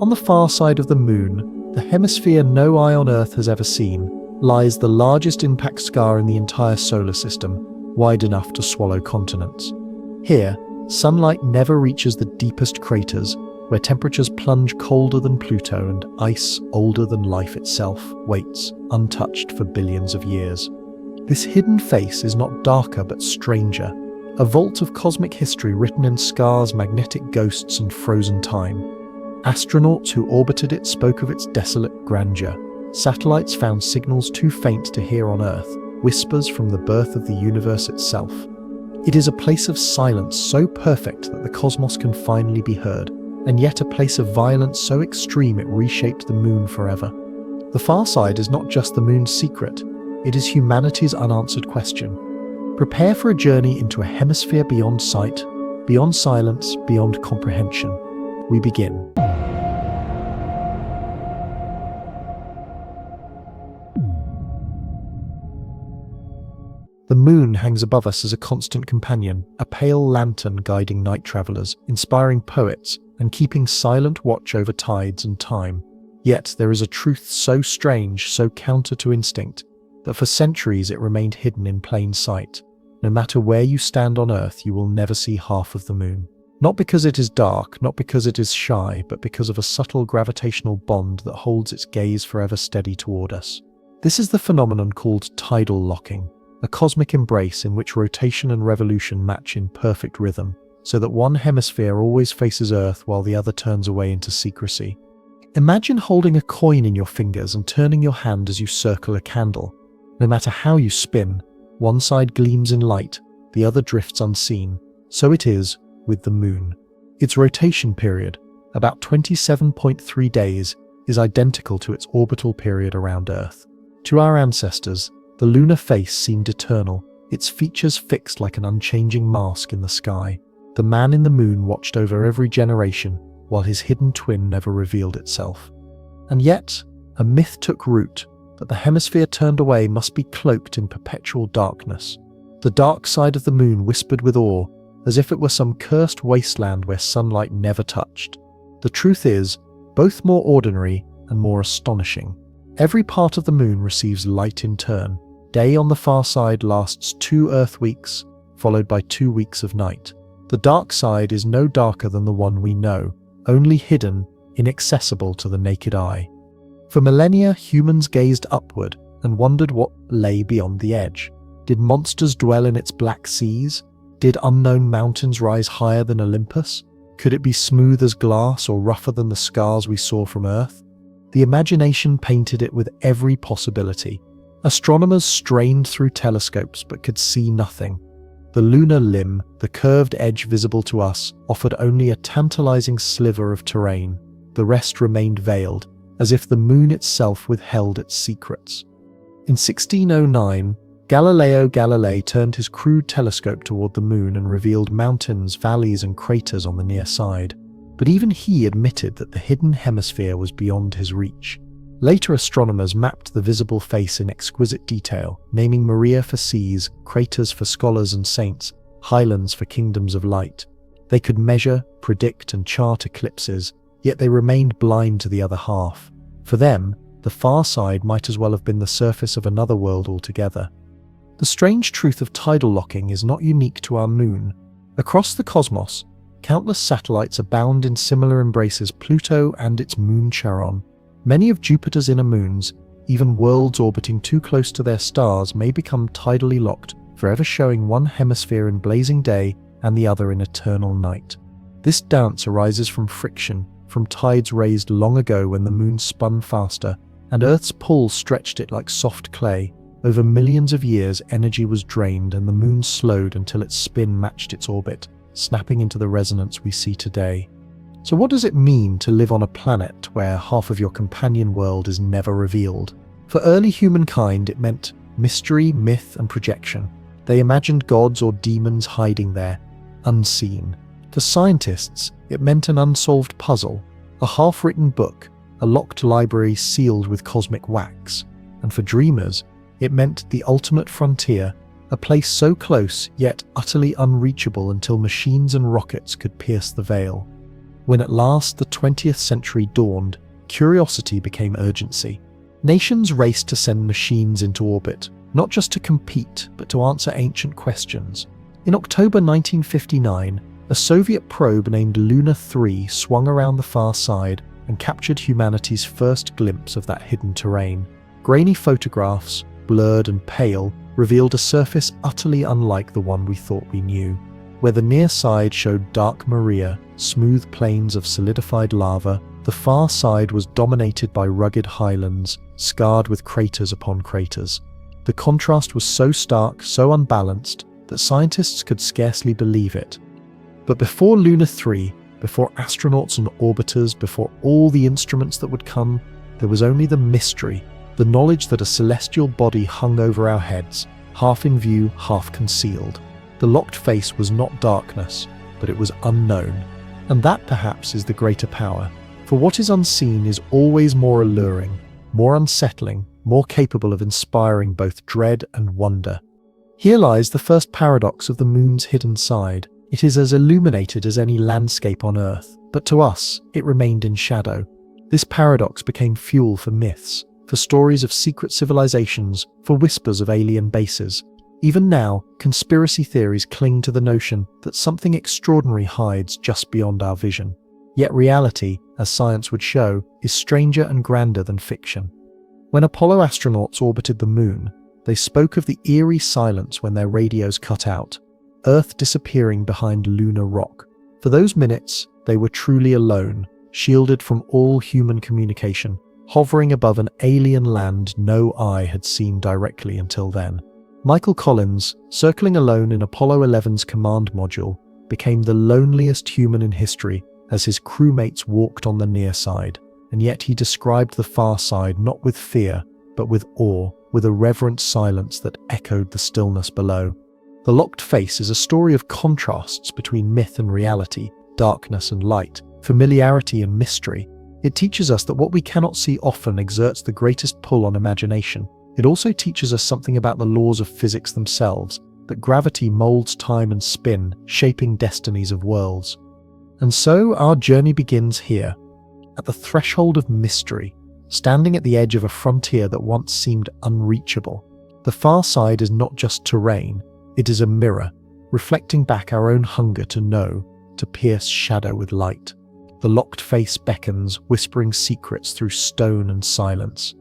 On the far side of the Moon, the hemisphere no eye on Earth has ever seen, lies the largest impact scar in the entire solar system, wide enough to swallow continents. Here, sunlight never reaches the deepest craters, where temperatures plunge colder than Pluto and ice older than life itself waits, untouched for billions of years. This hidden face is not darker but stranger, a vault of cosmic history written in scars, magnetic ghosts, and frozen time. Astronauts who orbited it spoke of its desolate grandeur. Satellites found signals too faint to hear on Earth, whispers from the birth of the universe itself. It is a place of silence so perfect that the cosmos can finally be heard, and yet a place of violence so extreme it reshaped the Moon forever. The far side is not just the Moon's secret, it is humanity's unanswered question. Prepare for a journey into a hemisphere beyond sight, beyond silence, beyond comprehension. We begin. The Moon hangs above us as a constant companion, a pale lantern guiding night travelers, inspiring poets, and keeping silent watch over tides and time. Yet there is a truth so strange, so counter to instinct, that for centuries it remained hidden in plain sight. No matter where you stand on Earth, you will never see half of the Moon. Not because it is dark, not because it is shy, but because of a subtle gravitational bond that holds its gaze forever steady toward us. This is the phenomenon called tidal locking, a cosmic embrace in which rotation and revolution match in perfect rhythm, so that one hemisphere always faces Earth while the other turns away into secrecy. Imagine holding a coin in your fingers and turning your hand as you circle a candle. No matter how you spin, one side gleams in light, the other drifts unseen. So it is with the Moon. Its rotation period, about 27.3 days, is identical to its orbital period around Earth. To our ancestors, the lunar face seemed eternal, its features fixed like an unchanging mask in the sky. The man in the Moon watched over every generation, while his hidden twin never revealed itself. And yet, a myth took root, that the hemisphere turned away must be cloaked in perpetual darkness. The dark side of the Moon whispered with awe, as if it were some cursed wasteland where sunlight never touched. The truth is, both more ordinary and more astonishing. Every part of the Moon receives light in turn. Day on the far side lasts 2 Earth weeks, followed by 2 weeks of night. The dark side is no darker than the one we know, only hidden, inaccessible to the naked eye. For millennia, humans gazed upward and wondered what lay beyond the edge. Did monsters dwell in its black seas? Did unknown mountains rise higher than Olympus? Could it be smooth as glass or rougher than the scars we saw from Earth? The imagination painted it with every possibility. Astronomers strained through telescopes but could see nothing. The lunar limb, the curved edge visible to us, offered only a tantalizing sliver of terrain. The rest remained veiled, as if the Moon itself withheld its secrets. In 1609, Galileo Galilei turned his crude telescope toward the Moon and revealed mountains, valleys, and craters on the near side. But even he admitted that the hidden hemisphere was beyond his reach. Later astronomers mapped the visible face in exquisite detail, naming Maria for seas, craters for scholars and saints, highlands for kingdoms of light. They could measure, predict, and chart eclipses, yet they remained blind to the other half. For them, the far side might as well have been the surface of another world altogether. The strange truth of tidal locking is not unique to our Moon. Across the cosmos, countless satellites abound in similar embraces: Pluto and its moon Charon. Many of Jupiter's inner moons, even worlds orbiting too close to their stars, may become tidally locked, forever showing one hemisphere in blazing day and the other in eternal night. This dance arises from friction, from tides raised long ago when the Moon spun faster, and Earth's pull stretched it like soft clay. Over millions of years, energy was drained and the Moon slowed until its spin matched its orbit, snapping into the resonance we see today. So what does it mean to live on a planet where half of your companion world is never revealed? For early humankind, it meant mystery, myth, and projection. They imagined gods or demons hiding there, unseen. For scientists, it meant an unsolved puzzle, a half-written book, a locked library sealed with cosmic wax. And for dreamers, it meant the ultimate frontier, a place so close yet utterly unreachable until machines and rockets could pierce the veil. When at last the 20th century dawned, curiosity became urgency. Nations raced to send machines into orbit, not just to compete, but to answer ancient questions. In October 1959, a Soviet probe named Luna 3 swung around the far side and captured humanity's first glimpse of that hidden terrain. Grainy photographs, blurred and pale, revealed a surface utterly unlike the one we thought we knew. Where the near side showed dark maria, smooth plains of solidified lava, the far side was dominated by rugged highlands, scarred with craters upon craters. The contrast was so stark, so unbalanced, that scientists could scarcely believe it. But before Luna 3, before astronauts and orbiters, before all the instruments that would come, there was only the mystery, the knowledge that a celestial body hung over our heads, half in view, half concealed. The locked face was not darkness, but it was unknown. And that perhaps is the greater power. For what is unseen is always more alluring, more unsettling, more capable of inspiring both dread and wonder. Here lies the first paradox of the moon's hidden side. It is as illuminated as any landscape on Earth, but to us, it remained in shadow. This paradox became fuel for myths, for stories of secret civilizations, for whispers of alien bases. Even now, conspiracy theories cling to the notion that something extraordinary hides just beyond our vision. Yet reality, as science would show, is stranger and grander than fiction. When Apollo astronauts orbited the moon, they spoke of the eerie silence when their radios cut out, Earth disappearing behind lunar rock. For those minutes, they were truly alone, shielded from all human communication, hovering above an alien land no eye had seen directly until then. Michael Collins, circling alone in Apollo 11's command module, became the loneliest human in history as his crewmates walked on the near side, and yet he described the far side not with fear, but with awe, with a reverent silence that echoed the stillness below. The Locked Face is a story of contrasts between myth and reality, darkness and light, familiarity and mystery. It teaches us that what we cannot see often exerts the greatest pull on imagination. It also teaches us something about the laws of physics themselves, that gravity molds time and spin, shaping destinies of worlds. And so our journey begins here, at the threshold of mystery, standing at the edge of a frontier that once seemed unreachable. The far side is not just terrain, it is a mirror, reflecting back our own hunger to know, to pierce shadow with light. The Locked Face beckons, whispering secrets through stone and silence.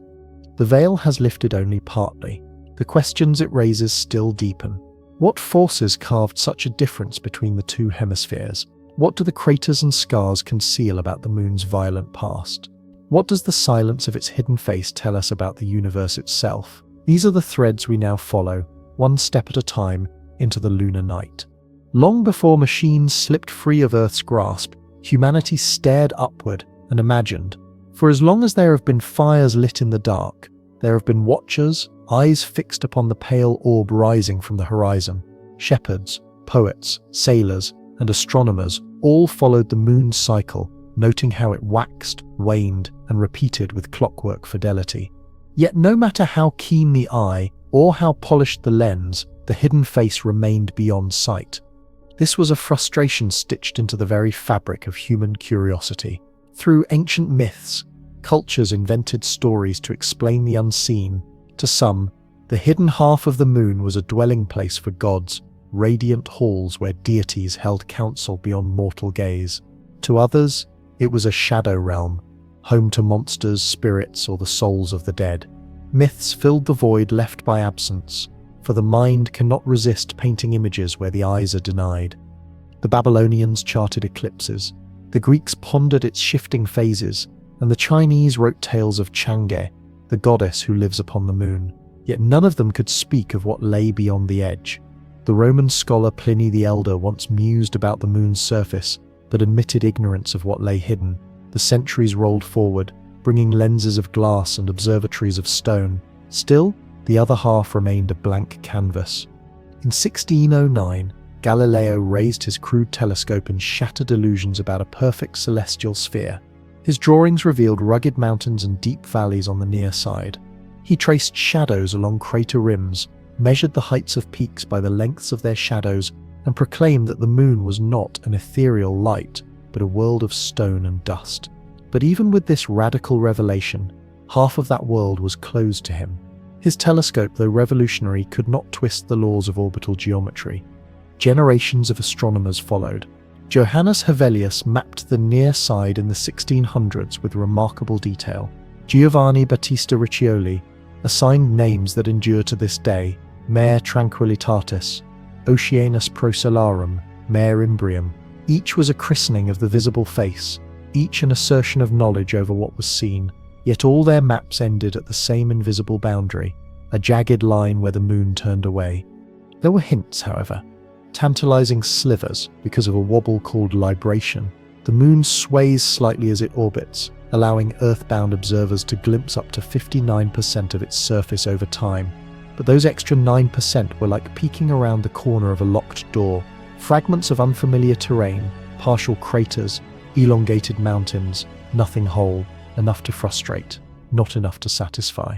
The veil has lifted only partly. The questions it raises still deepen. What forces carved such a difference between the two hemispheres? What do the craters and scars conceal about the moon's violent past? What does the silence of its hidden face tell us about the universe itself? These are the threads we now follow, one step at a time, into the lunar night. Long before machines slipped free of Earth's grasp, humanity stared upward and imagined. For as long as there have been fires lit in the dark, there have been watchers, eyes fixed upon the pale orb rising from the horizon. Shepherds, poets, sailors, and astronomers all followed the moon's cycle, noting how it waxed, waned, and repeated with clockwork fidelity. Yet no matter how keen the eye, or how polished the lens, the hidden face remained beyond sight. This was a frustration stitched into the very fabric of human curiosity. Through ancient myths, cultures invented stories to explain the unseen. To some, the hidden half of the moon was a dwelling place for gods, radiant halls where deities held counsel beyond mortal gaze. To others, it was a shadow realm, home to monsters, spirits, or the souls of the dead. Myths filled the void left by absence, for the mind cannot resist painting images where the eyes are denied. The Babylonians charted eclipses, the Greeks pondered its shifting phases, and the Chinese wrote tales of Chang'e, the goddess who lives upon the moon. Yet none of them could speak of what lay beyond the edge. The Roman scholar Pliny the Elder once mused about the moon's surface, but admitted ignorance of what lay hidden. The centuries rolled forward, bringing lenses of glass and observatories of stone. Still, the other half remained a blank canvas. In 1609, Galileo raised his crude telescope and shattered illusions about a perfect celestial sphere. His drawings revealed rugged mountains and deep valleys on the near side. He traced shadows along crater rims, measured the heights of peaks by the lengths of their shadows, and proclaimed that the moon was not an ethereal light, but a world of stone and dust. But even with this radical revelation, half of that world was closed to him. His telescope, though revolutionary, could not twist the laws of orbital geometry. Generations of astronomers followed. Johannes Hevelius mapped the near side in the 1600s with remarkable detail. Giovanni Battista Riccioli assigned names that endure to this day: Mare Tranquillitatis, Oceanus Procellarum, Mare Imbrium. Each was a christening of the visible face, each an assertion of knowledge over what was seen, yet all their maps ended at the same invisible boundary, a jagged line where the moon turned away. There were hints, however, tantalizing slivers because of a wobble called libration. The moon sways slightly as it orbits, allowing earthbound observers to glimpse up to 59% of its surface over time. But those extra 9% were like peeking around the corner of a locked door. Fragments of unfamiliar terrain, partial craters, elongated mountains, nothing whole, enough to frustrate, not enough to satisfy.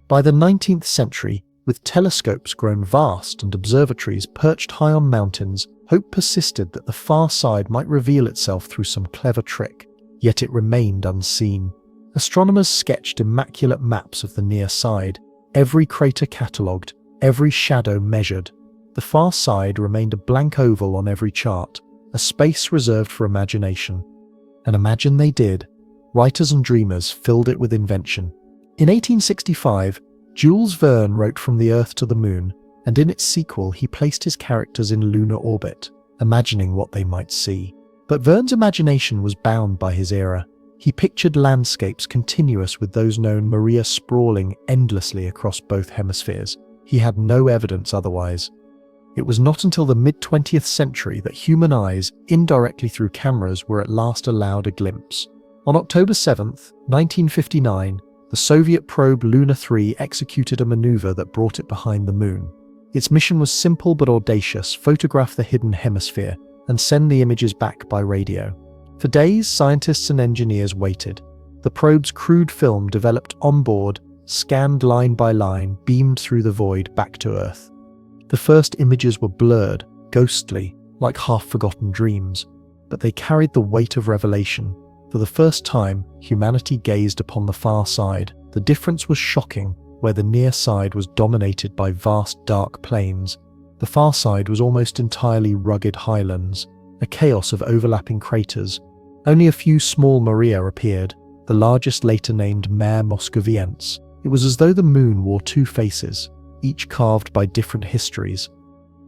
By the 19th century, with telescopes grown vast and observatories perched high on mountains, hope persisted that the far side might reveal itself through some clever trick, yet it remained unseen. Astronomers sketched immaculate maps of the near side, every crater catalogued, every shadow measured. The far side remained a blank oval on every chart, a space reserved for imagination. And imagine they did. Writers and dreamers filled it with invention. In 1865, Jules Verne wrote From the Earth to the Moon, and in its sequel he placed his characters in lunar orbit, imagining what they might see. But Verne's imagination was bound by his era. He pictured landscapes continuous with those known Maria sprawling endlessly across both hemispheres. He had no evidence otherwise. It was not until the mid-20th century that human eyes, indirectly through cameras, were at last allowed a glimpse. On October 7, 1959, the Soviet probe Luna 3 executed a maneuver that brought it behind the moon. Its mission was simple but audacious: photograph the hidden hemisphere and send the images back by radio. For days, scientists and engineers waited. The probe's crude film developed on board, scanned line by line, beamed through the void back to Earth. The first images were blurred, ghostly, like half-forgotten dreams, but they carried the weight of revelation. For the first time, humanity gazed upon the far side. The difference was shocking. Where the near side was dominated by vast dark plains, the far side was almost entirely rugged highlands, a chaos of overlapping craters. Only a few small Maria appeared, the largest later named Mare Moscoviense. It was as though the moon wore two faces, each carved by different histories.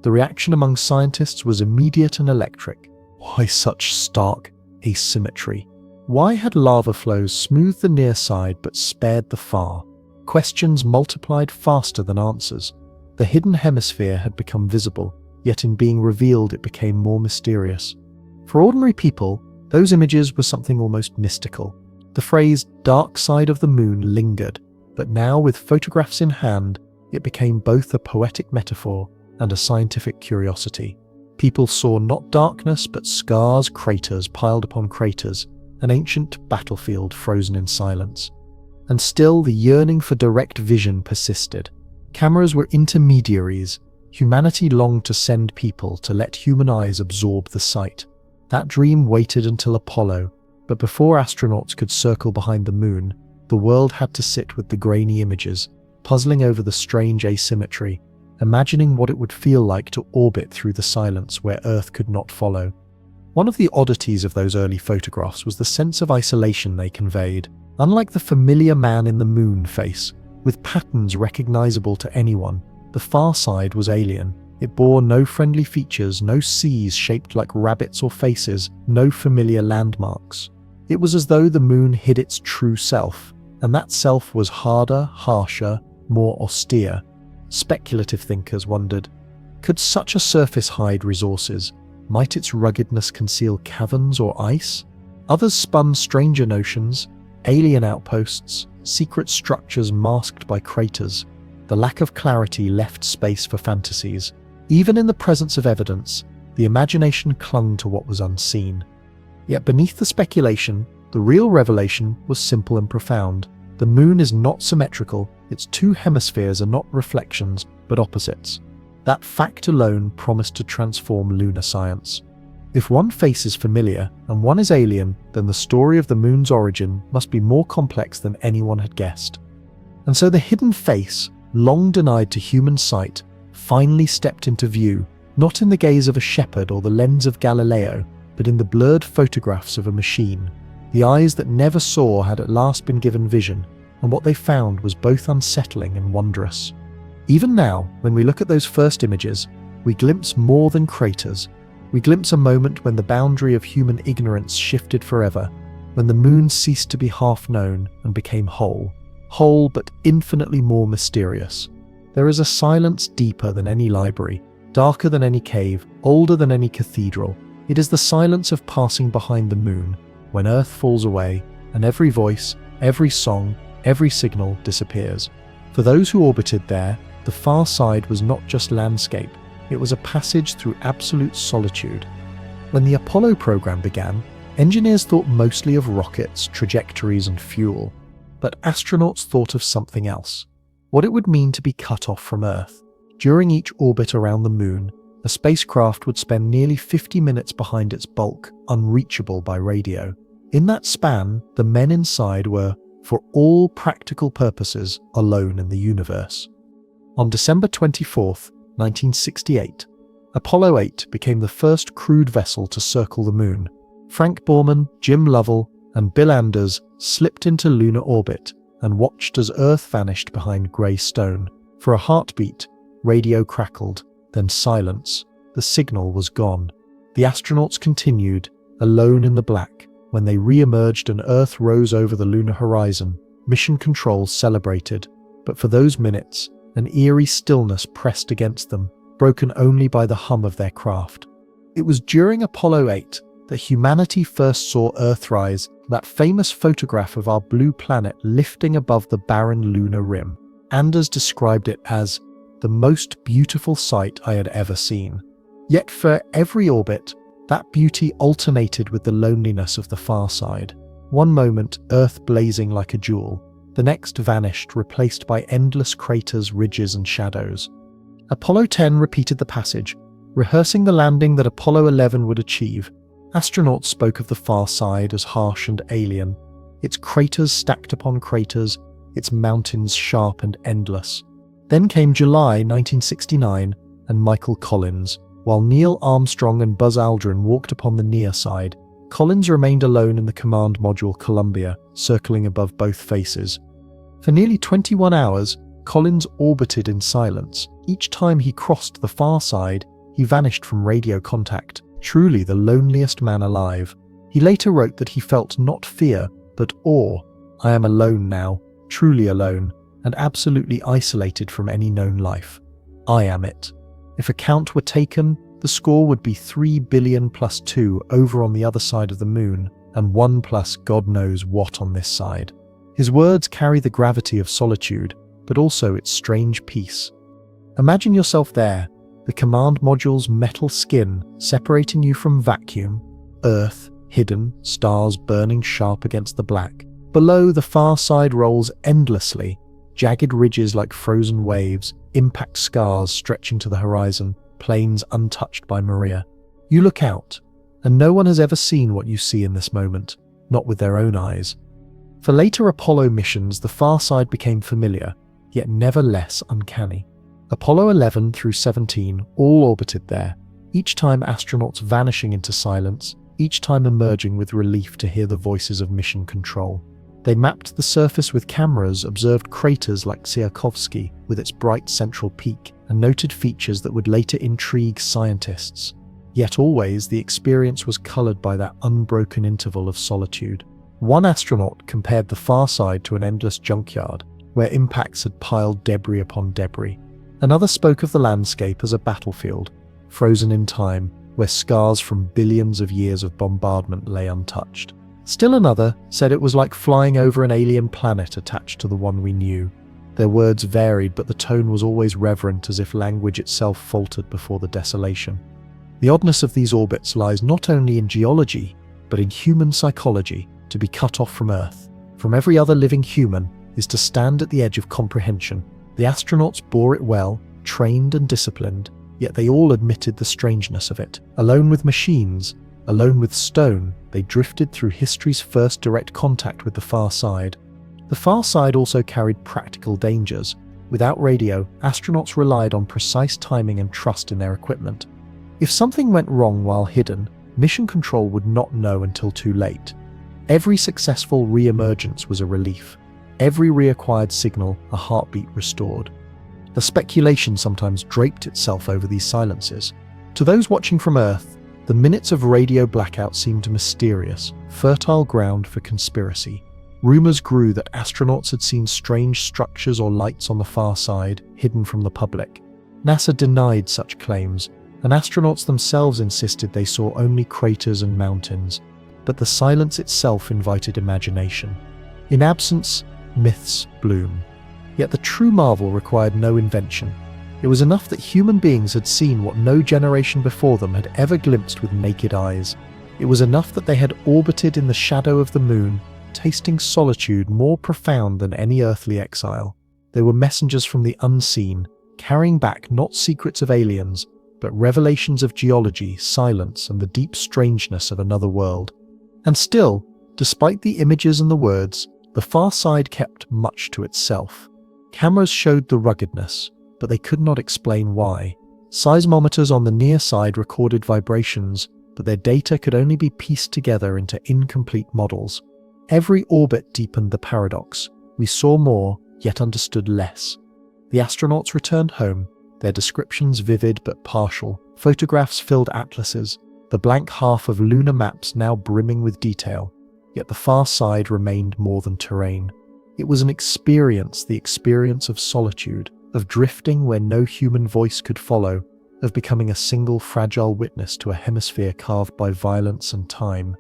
The reaction among scientists was immediate and electric. Why such stark asymmetry? Why had lava flows smoothed the near side but spared the far? Questions multiplied faster than answers. The hidden hemisphere had become visible, yet in being revealed it became more mysterious. For ordinary people, those images were something almost mystical. The phrase "dark side of the moon" lingered, but now with photographs in hand, it became both a poetic metaphor and a scientific curiosity. People saw not darkness but scars, craters piled upon craters, an ancient battlefield frozen in silence. And still the yearning for direct vision persisted. Cameras were intermediaries. Humanity longed to send people to let human eyes absorb the sight. That dream waited until Apollo, but before astronauts could circle behind the moon, the world had to sit with the grainy images, puzzling over the strange asymmetry, imagining what it would feel like to orbit through the silence where Earth could not follow. One of the oddities of those early photographs was the sense of isolation they conveyed. Unlike the familiar man in the moon face, with patterns recognizable to anyone, the far side was alien. It bore no friendly features, no seas shaped like rabbits or faces, no familiar landmarks. It was as though the moon hid its true self, and that self was harder, harsher, more austere. Speculative thinkers wondered, could such a surface hide resources? Might its ruggedness conceal caverns or ice? Others spun stranger notions, alien outposts, secret structures masked by craters. The lack of clarity left space for fantasies. Even in the presence of evidence, the imagination clung to what was unseen. Yet beneath the speculation, the real revelation was simple and profound. The moon is not symmetrical, its two hemispheres are not reflections, but opposites. That fact alone promised to transform lunar science. If one face is familiar and one is alien, then the story of the moon's origin must be more complex than anyone had guessed. And so the hidden face, long denied to human sight, finally stepped into view, not in the gaze of a shepherd or the lens of Galileo, but in the blurred photographs of a machine. The eyes that never saw had at last been given vision, and what they found was both unsettling and wondrous. Even now, when we look at those first images, we glimpse more than craters. We glimpse a moment when the boundary of human ignorance shifted forever, when the moon ceased to be half known and became whole but infinitely more mysterious. There is a silence deeper than any library, darker than any cave, older than any cathedral. It is the silence of passing behind the moon, when Earth falls away, and every voice, every song, every signal disappears. For those who orbited there, the far side was not just landscape, it was a passage through absolute solitude. When the Apollo program began, engineers thought mostly of rockets, trajectories, and fuel. But astronauts thought of something else. What it would mean to be cut off from Earth. During each orbit around the moon, a spacecraft would spend nearly 50 minutes behind its bulk, unreachable by radio. In that span, the men inside were, for all practical purposes, alone in the universe. On December 24th, 1968, Apollo 8 became the first crewed vessel to circle the moon. Frank Borman, Jim Lovell, and Bill Anders slipped into lunar orbit and watched as Earth vanished behind grey stone. For a heartbeat, radio crackled, then silence. The signal was gone. The astronauts continued, alone in the black. When they re-emerged and Earth rose over the lunar horizon, mission control celebrated. But for those minutes, an eerie stillness pressed against them, broken only by the hum of their craft. It was during Apollo 8 that humanity first saw Earthrise, that famous photograph of our blue planet lifting above the barren lunar rim. Anders described it as the most beautiful sight I had ever seen. Yet for every orbit, that beauty alternated with the loneliness of the far side. One moment, Earth blazing like a jewel. The next vanished, replaced by endless craters, ridges, and shadows. Apollo 10 repeated the passage, rehearsing the landing that Apollo 11 would achieve. Astronauts spoke of the far side as harsh and alien, its craters stacked upon craters, its mountains sharp and endless. Then came July 1969 and Michael Collins. While Neil Armstrong and Buzz Aldrin walked upon the near side, Collins remained alone in the command module Columbia, circling above both faces. For nearly 21 hours, Collins orbited in silence. Each time he crossed the far side, he vanished from radio contact. Truly the loneliest man alive. He later wrote that he felt not fear, but awe. I am alone now, truly alone, and absolutely isolated from any known life. I am it. If a count were taken, the score would be 3 billion plus 2 over on the other side of the moon, and 1 plus God knows what on this side. His words carry the gravity of solitude, but also its strange peace. Imagine yourself there, the command module's metal skin separating you from vacuum, Earth, hidden, stars burning sharp against the black. Below, the far side rolls endlessly, jagged ridges like frozen waves, impact scars stretching to the horizon, plains untouched by Maria. You look out, and no one has ever seen what you see in this moment, not with their own eyes. For later Apollo missions, the far side became familiar, yet never less uncanny. Apollo 11 through 17 all orbited there, each time astronauts vanishing into silence, each time emerging with relief to hear the voices of mission control. They mapped the surface with cameras, observed craters like Tsiolkovsky with its bright central peak, and noted features that would later intrigue scientists. Yet always the experience was colored by that unbroken interval of solitude. One astronaut compared the far side to an endless junkyard, where impacts had piled debris upon debris. Another spoke of the landscape as a battlefield, frozen in time, where scars from billions of years of bombardment lay untouched. Still another said it was like flying over an alien planet attached to the one we knew. Their words varied, but the tone was always reverent, as if language itself faltered before the desolation. The oddness of these orbits lies not only in geology, but in human psychology. To be cut off from Earth, from every other living human, is to stand at the edge of comprehension. The astronauts bore it well, trained and disciplined, yet they all admitted the strangeness of it. Alone with machines, alone with stone, they drifted through history's first direct contact with the far side. The far side also carried practical dangers. Without radio, astronauts relied on precise timing and trust in their equipment. If something went wrong while hidden, mission control would not know until too late. Every successful re-emergence was a relief. Every reacquired signal, a heartbeat restored. The speculation sometimes draped itself over these silences. To those watching from Earth, the minutes of radio blackout seemed mysterious, fertile ground for conspiracy. Rumors grew that astronauts had seen strange structures or lights on the far side, hidden from the public. NASA denied such claims, and astronauts themselves insisted they saw only craters and mountains. But the silence itself invited imagination. In absence, myths bloom. Yet the true marvel required no invention. It was enough that human beings had seen what no generation before them had ever glimpsed with naked eyes. It was enough that they had orbited in the shadow of the moon, tasting solitude more profound than any earthly exile. They were messengers from the unseen, carrying back not secrets of aliens, but revelations of geology, silence, and the deep strangeness of another world. And still, despite the images and the words, the far side kept much to itself. Cameras showed the ruggedness, but they could not explain why. Seismometers on the near side recorded vibrations, but their data could only be pieced together into incomplete models. Every orbit deepened the paradox. We saw more, yet understood less. The astronauts returned home, their descriptions vivid but partial. Photographs filled atlases, the blank half of lunar maps now brimming with detail. Yet the far side remained more than terrain. It was an experience, the experience of solitude, of drifting where no human voice could follow, of becoming a single fragile witness to a hemisphere carved by violence and time.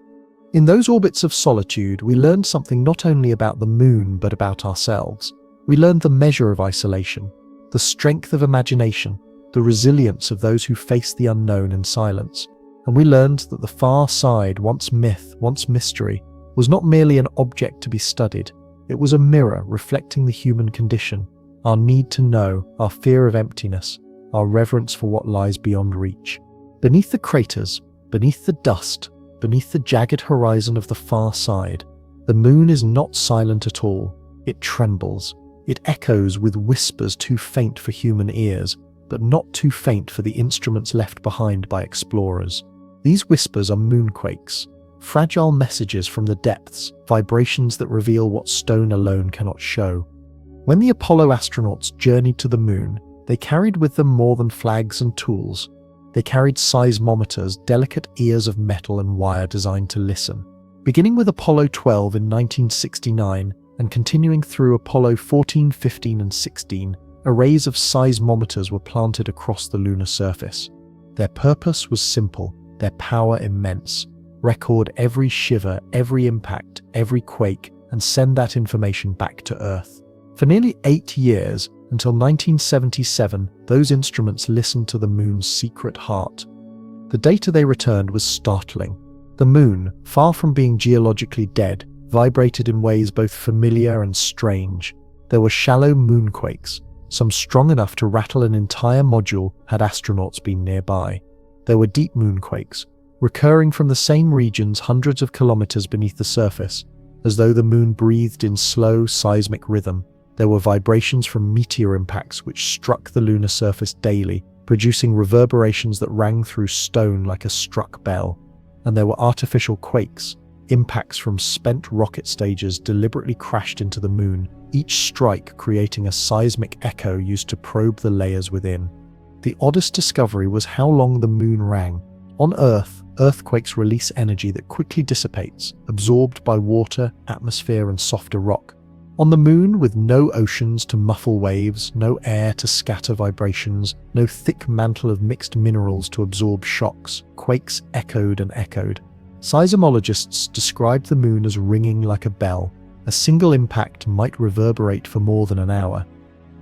In those orbits of solitude, we learned something not only about the moon but about ourselves. We learned the measure of isolation, the strength of imagination, the resilience of those who face the unknown in silence. And we learned that the far side, once myth, once mystery, was not merely an object to be studied. It was a mirror reflecting the human condition, our need to know, our fear of emptiness, our reverence for what lies beyond reach. Beneath the craters, beneath the dust, beneath the jagged horizon of the far side, the moon is not silent at all. It trembles. It echoes with whispers too faint for human ears, but not too faint for the instruments left behind by explorers. These whispers are moonquakes, fragile messages from the depths, vibrations that reveal what stone alone cannot show. When the Apollo astronauts journeyed to the moon, they carried with them more than flags and tools. They carried seismometers, delicate ears of metal and wire designed to listen. Beginning with Apollo 12 in 1969 and continuing through Apollo 14, 15 and 16, arrays of seismometers were planted across the lunar surface. Their purpose was simple, their power immense. Record every shiver, every impact, every quake, and send that information back to Earth. For nearly 8 years, until 1977, those instruments listened to the moon's secret heart. The data they returned was startling. The moon, far from being geologically dead, vibrated in ways both familiar and strange. There were shallow moonquakes, some strong enough to rattle an entire module had astronauts been nearby. There were deep moonquakes, recurring from the same regions hundreds of kilometers beneath the surface, as though the moon breathed in slow, seismic rhythm. There were vibrations from meteor impacts which struck the lunar surface daily, producing reverberations that rang through stone like a struck bell. And there were artificial quakes, impacts from spent rocket stages deliberately crashed into the moon, each strike creating a seismic echo used to probe the layers within. The oddest discovery was how long the moon rang. On Earth, earthquakes release energy that quickly dissipates, absorbed by water, atmosphere, and softer rock. On the moon, with no oceans to muffle waves, no air to scatter vibrations, no thick mantle of mixed minerals to absorb shocks, quakes echoed and echoed. Seismologists described the moon as ringing like a bell. A single impact might reverberate for more than an hour.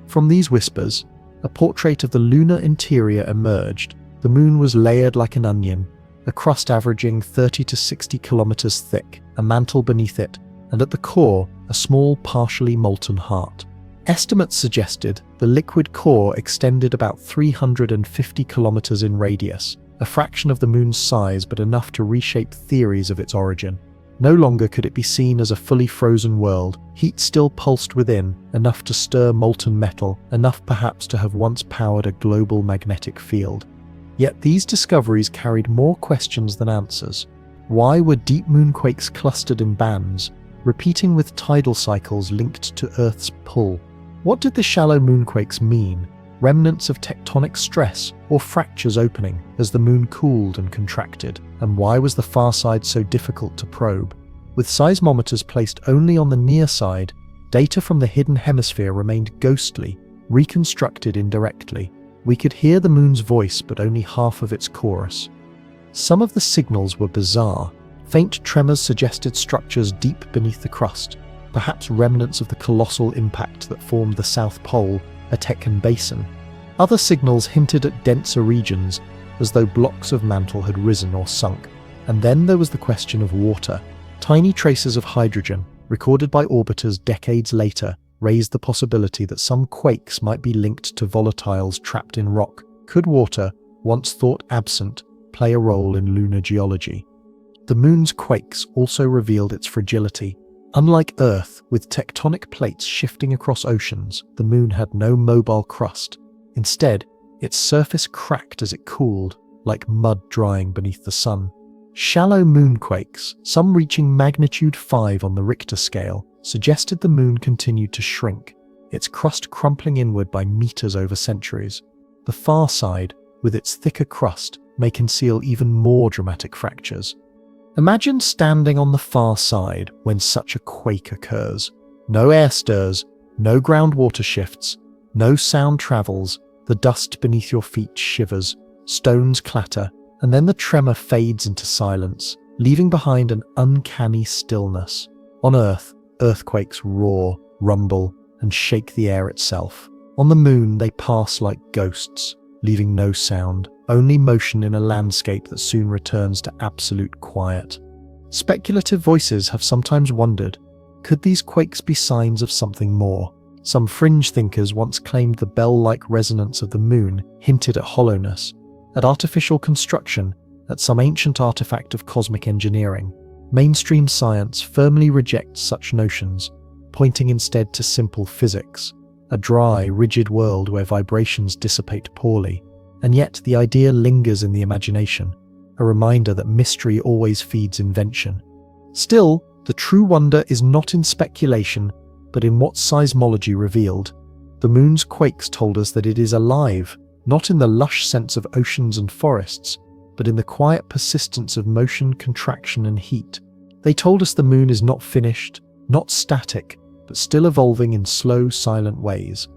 From these whispers, a portrait of the lunar interior emerged. The moon was layered like an onion, a crust averaging 30 to 60 kilometers thick, a mantle beneath it, and at the core, a small, partially molten heart. Estimates suggested the liquid core extended about 350 kilometers in radius, a fraction of the moon's size but enough to reshape theories of its origin. No longer could it be seen as a fully frozen world, heat still pulsed within, enough to stir molten metal, enough perhaps to have once powered a global magnetic field. Yet these discoveries carried more questions than answers. Why were deep moonquakes clustered in bands, repeating with tidal cycles linked to Earth's pull? What did the shallow moonquakes mean? Remnants of tectonic stress or fractures opening as the moon cooled and contracted? And why was the far side so difficult to probe? With seismometers placed only on the near side, data from the hidden hemisphere remained ghostly, reconstructed indirectly. We could hear the moon's voice but only half of its chorus. Some of the signals were bizarre. Faint tremors suggested structures deep beneath the crust, perhaps remnants of the colossal impact that formed the South Pole, Pole-Aitken Basin. Other signals hinted at denser regions, as though blocks of mantle had risen or sunk. And then there was the question of water. Tiny traces of hydrogen, recorded by orbiters decades later, raised the possibility that some quakes might be linked to volatiles trapped in rock. Could water, once thought absent, play a role in lunar geology? The moon's quakes also revealed its fragility. Unlike Earth, with tectonic plates shifting across oceans, the moon had no mobile crust. Instead, its surface cracked as it cooled, like mud drying beneath the sun. Shallow moonquakes, some reaching magnitude 5 on the Richter scale, suggested the moon continued to shrink, its crust crumpling inward by meters over centuries. The far side, with its thicker crust, may conceal even more dramatic fractures. Imagine standing on the far side when such a quake occurs. No air stirs, no groundwater shifts, no sound travels, the dust beneath your feet shivers, stones clatter, and then the tremor fades into silence, leaving behind an uncanny stillness. On Earth, earthquakes roar, rumble, and shake the air itself. On the moon, they pass like ghosts, leaving no sound, only motion in a landscape that soon returns to absolute quiet. Speculative voices have sometimes wondered, could these quakes be signs of something more? Some fringe thinkers once claimed the bell-like resonance of the moon hinted at hollowness, at artificial construction, at some ancient artifact of cosmic engineering. Mainstream science firmly rejects such notions, pointing instead to simple physics, a dry, rigid world where vibrations dissipate poorly. And yet the idea lingers in the imagination, a reminder that mystery always feeds invention. Still, the true wonder is not in speculation, but in what seismology revealed. The moon's quakes told us that it is alive, not in the lush sense of oceans and forests, but in the quiet persistence of motion, contraction, and heat. They told us the moon is not finished, not static, but still evolving in slow, silent ways.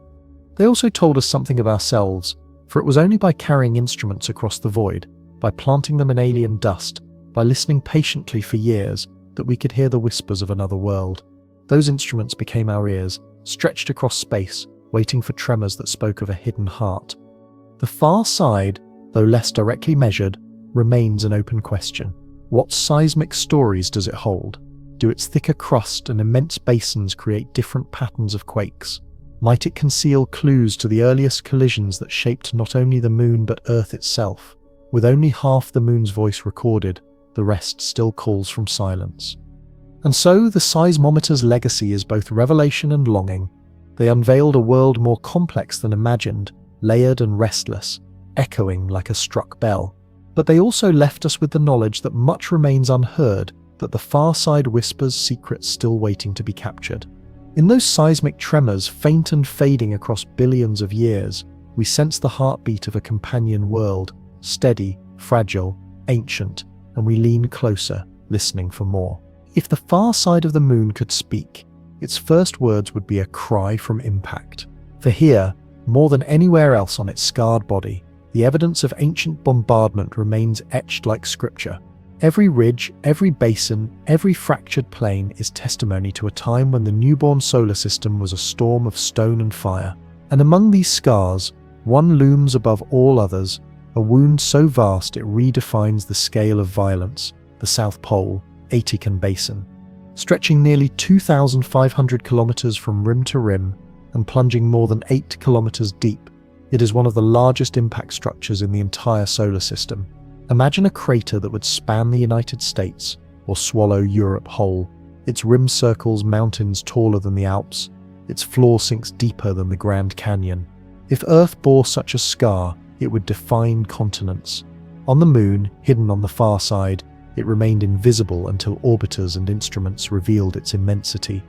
They also told us something of ourselves, for it was only by carrying instruments across the void, by planting them in alien dust, by listening patiently for years, that we could hear the whispers of another world. Those instruments became our ears, stretched across space, waiting for tremors that spoke of a hidden heart. The far side, though less directly measured, remains an open question. What seismic stories does it hold? Do its thicker crust and immense basins create different patterns of quakes? Might it conceal clues to the earliest collisions that shaped not only the moon but Earth itself? With only half the moon's voice recorded, the rest still calls from silence. And so the seismometer's legacy is both revelation and longing. They unveiled a world more complex than imagined, layered and restless, echoing like a struck bell. But they also left us with the knowledge that much remains unheard, that the far side whispers secrets still waiting to be captured. In those seismic tremors, faint and fading across billions of years, we sense the heartbeat of a companion world, steady, fragile, ancient, and we lean closer, listening for more. If the far side of the moon could speak, its first words would be a cry from impact. For here, more than anywhere else on its scarred body, the evidence of ancient bombardment remains etched like scripture. Every ridge, every basin, every fractured plane is testimony to a time when the newborn solar system was a storm of stone and fire. And among these scars, one looms above all others, a wound so vast it redefines the scale of violence, the South Pole, Pole-Aitken Basin. Stretching nearly 2,500 kilometers from rim to rim, and plunging more than 8 kilometers deep. It is one of the largest impact structures in the entire solar system. Imagine a crater that would span the United States or swallow Europe whole. Its rim circles mountains taller than the Alps. Its floor sinks deeper than the Grand Canyon. If Earth bore such a scar, it would define continents. On the Moon, hidden on the far side, it remained invisible until orbiters and instruments revealed its immensity.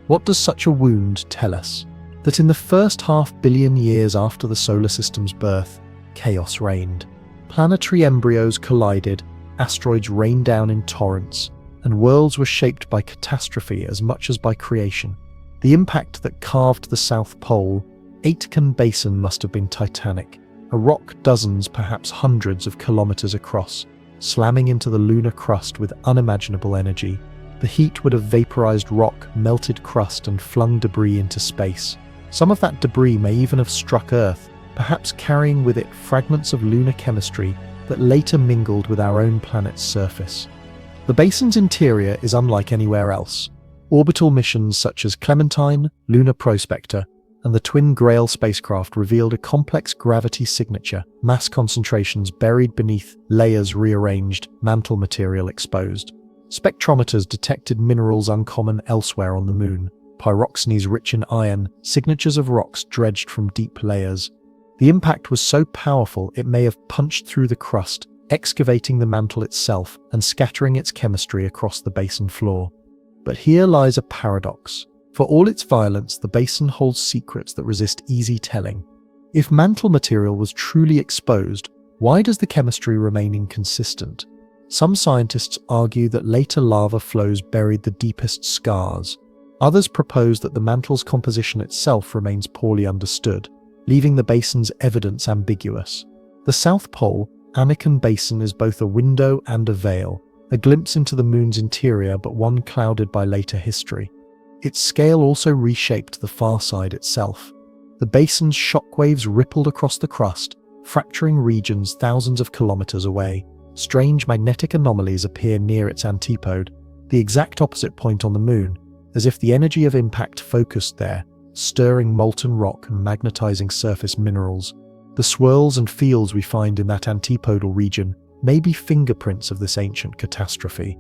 What does such a wound tell us? That in the first half-billion years after the solar system's birth, chaos reigned. Planetary embryos collided, asteroids rained down in torrents, and worlds were shaped by catastrophe as much as by creation. The impact that carved the South Pole, Aitken Basin, must have been titanic, a rock dozens, perhaps hundreds of kilometers across, slamming into the lunar crust with unimaginable energy. The heat would have vaporized rock, melted crust, and flung debris into space. Some of that debris may even have struck Earth, perhaps carrying with it fragments of lunar chemistry that later mingled with our own planet's surface. The basin's interior is unlike anywhere else. Orbital missions such as Clementine, Lunar Prospector, and the Twin Grail spacecraft revealed a complex gravity signature, mass concentrations buried beneath layers rearranged, mantle material exposed. Spectrometers detected minerals uncommon elsewhere on the Moon, pyroxenes rich in iron, signatures of rocks dredged from deep layers. The impact was so powerful it may have punched through the crust, excavating the mantle itself and scattering its chemistry across the basin floor. But here lies a paradox. For all its violence, the basin holds secrets that resist easy telling. If mantle material was truly exposed, why does the chemistry remain inconsistent? Some scientists argue that later lava flows buried the deepest scars. Others propose that the mantle's composition itself remains poorly understood, leaving the basin's evidence ambiguous. The South Pole, Aitken Basin, is both a window and a veil, a glimpse into the Moon's interior, but one clouded by later history. Its scale also reshaped the far side itself. The basin's shockwaves rippled across the crust, fracturing regions thousands of kilometers away. Strange magnetic anomalies appear near its antipode, the exact opposite point on the Moon, as if the energy of impact focused there, stirring molten rock and magnetizing surface minerals. The swirls and fields we find in that antipodal region may be fingerprints of this ancient catastrophe.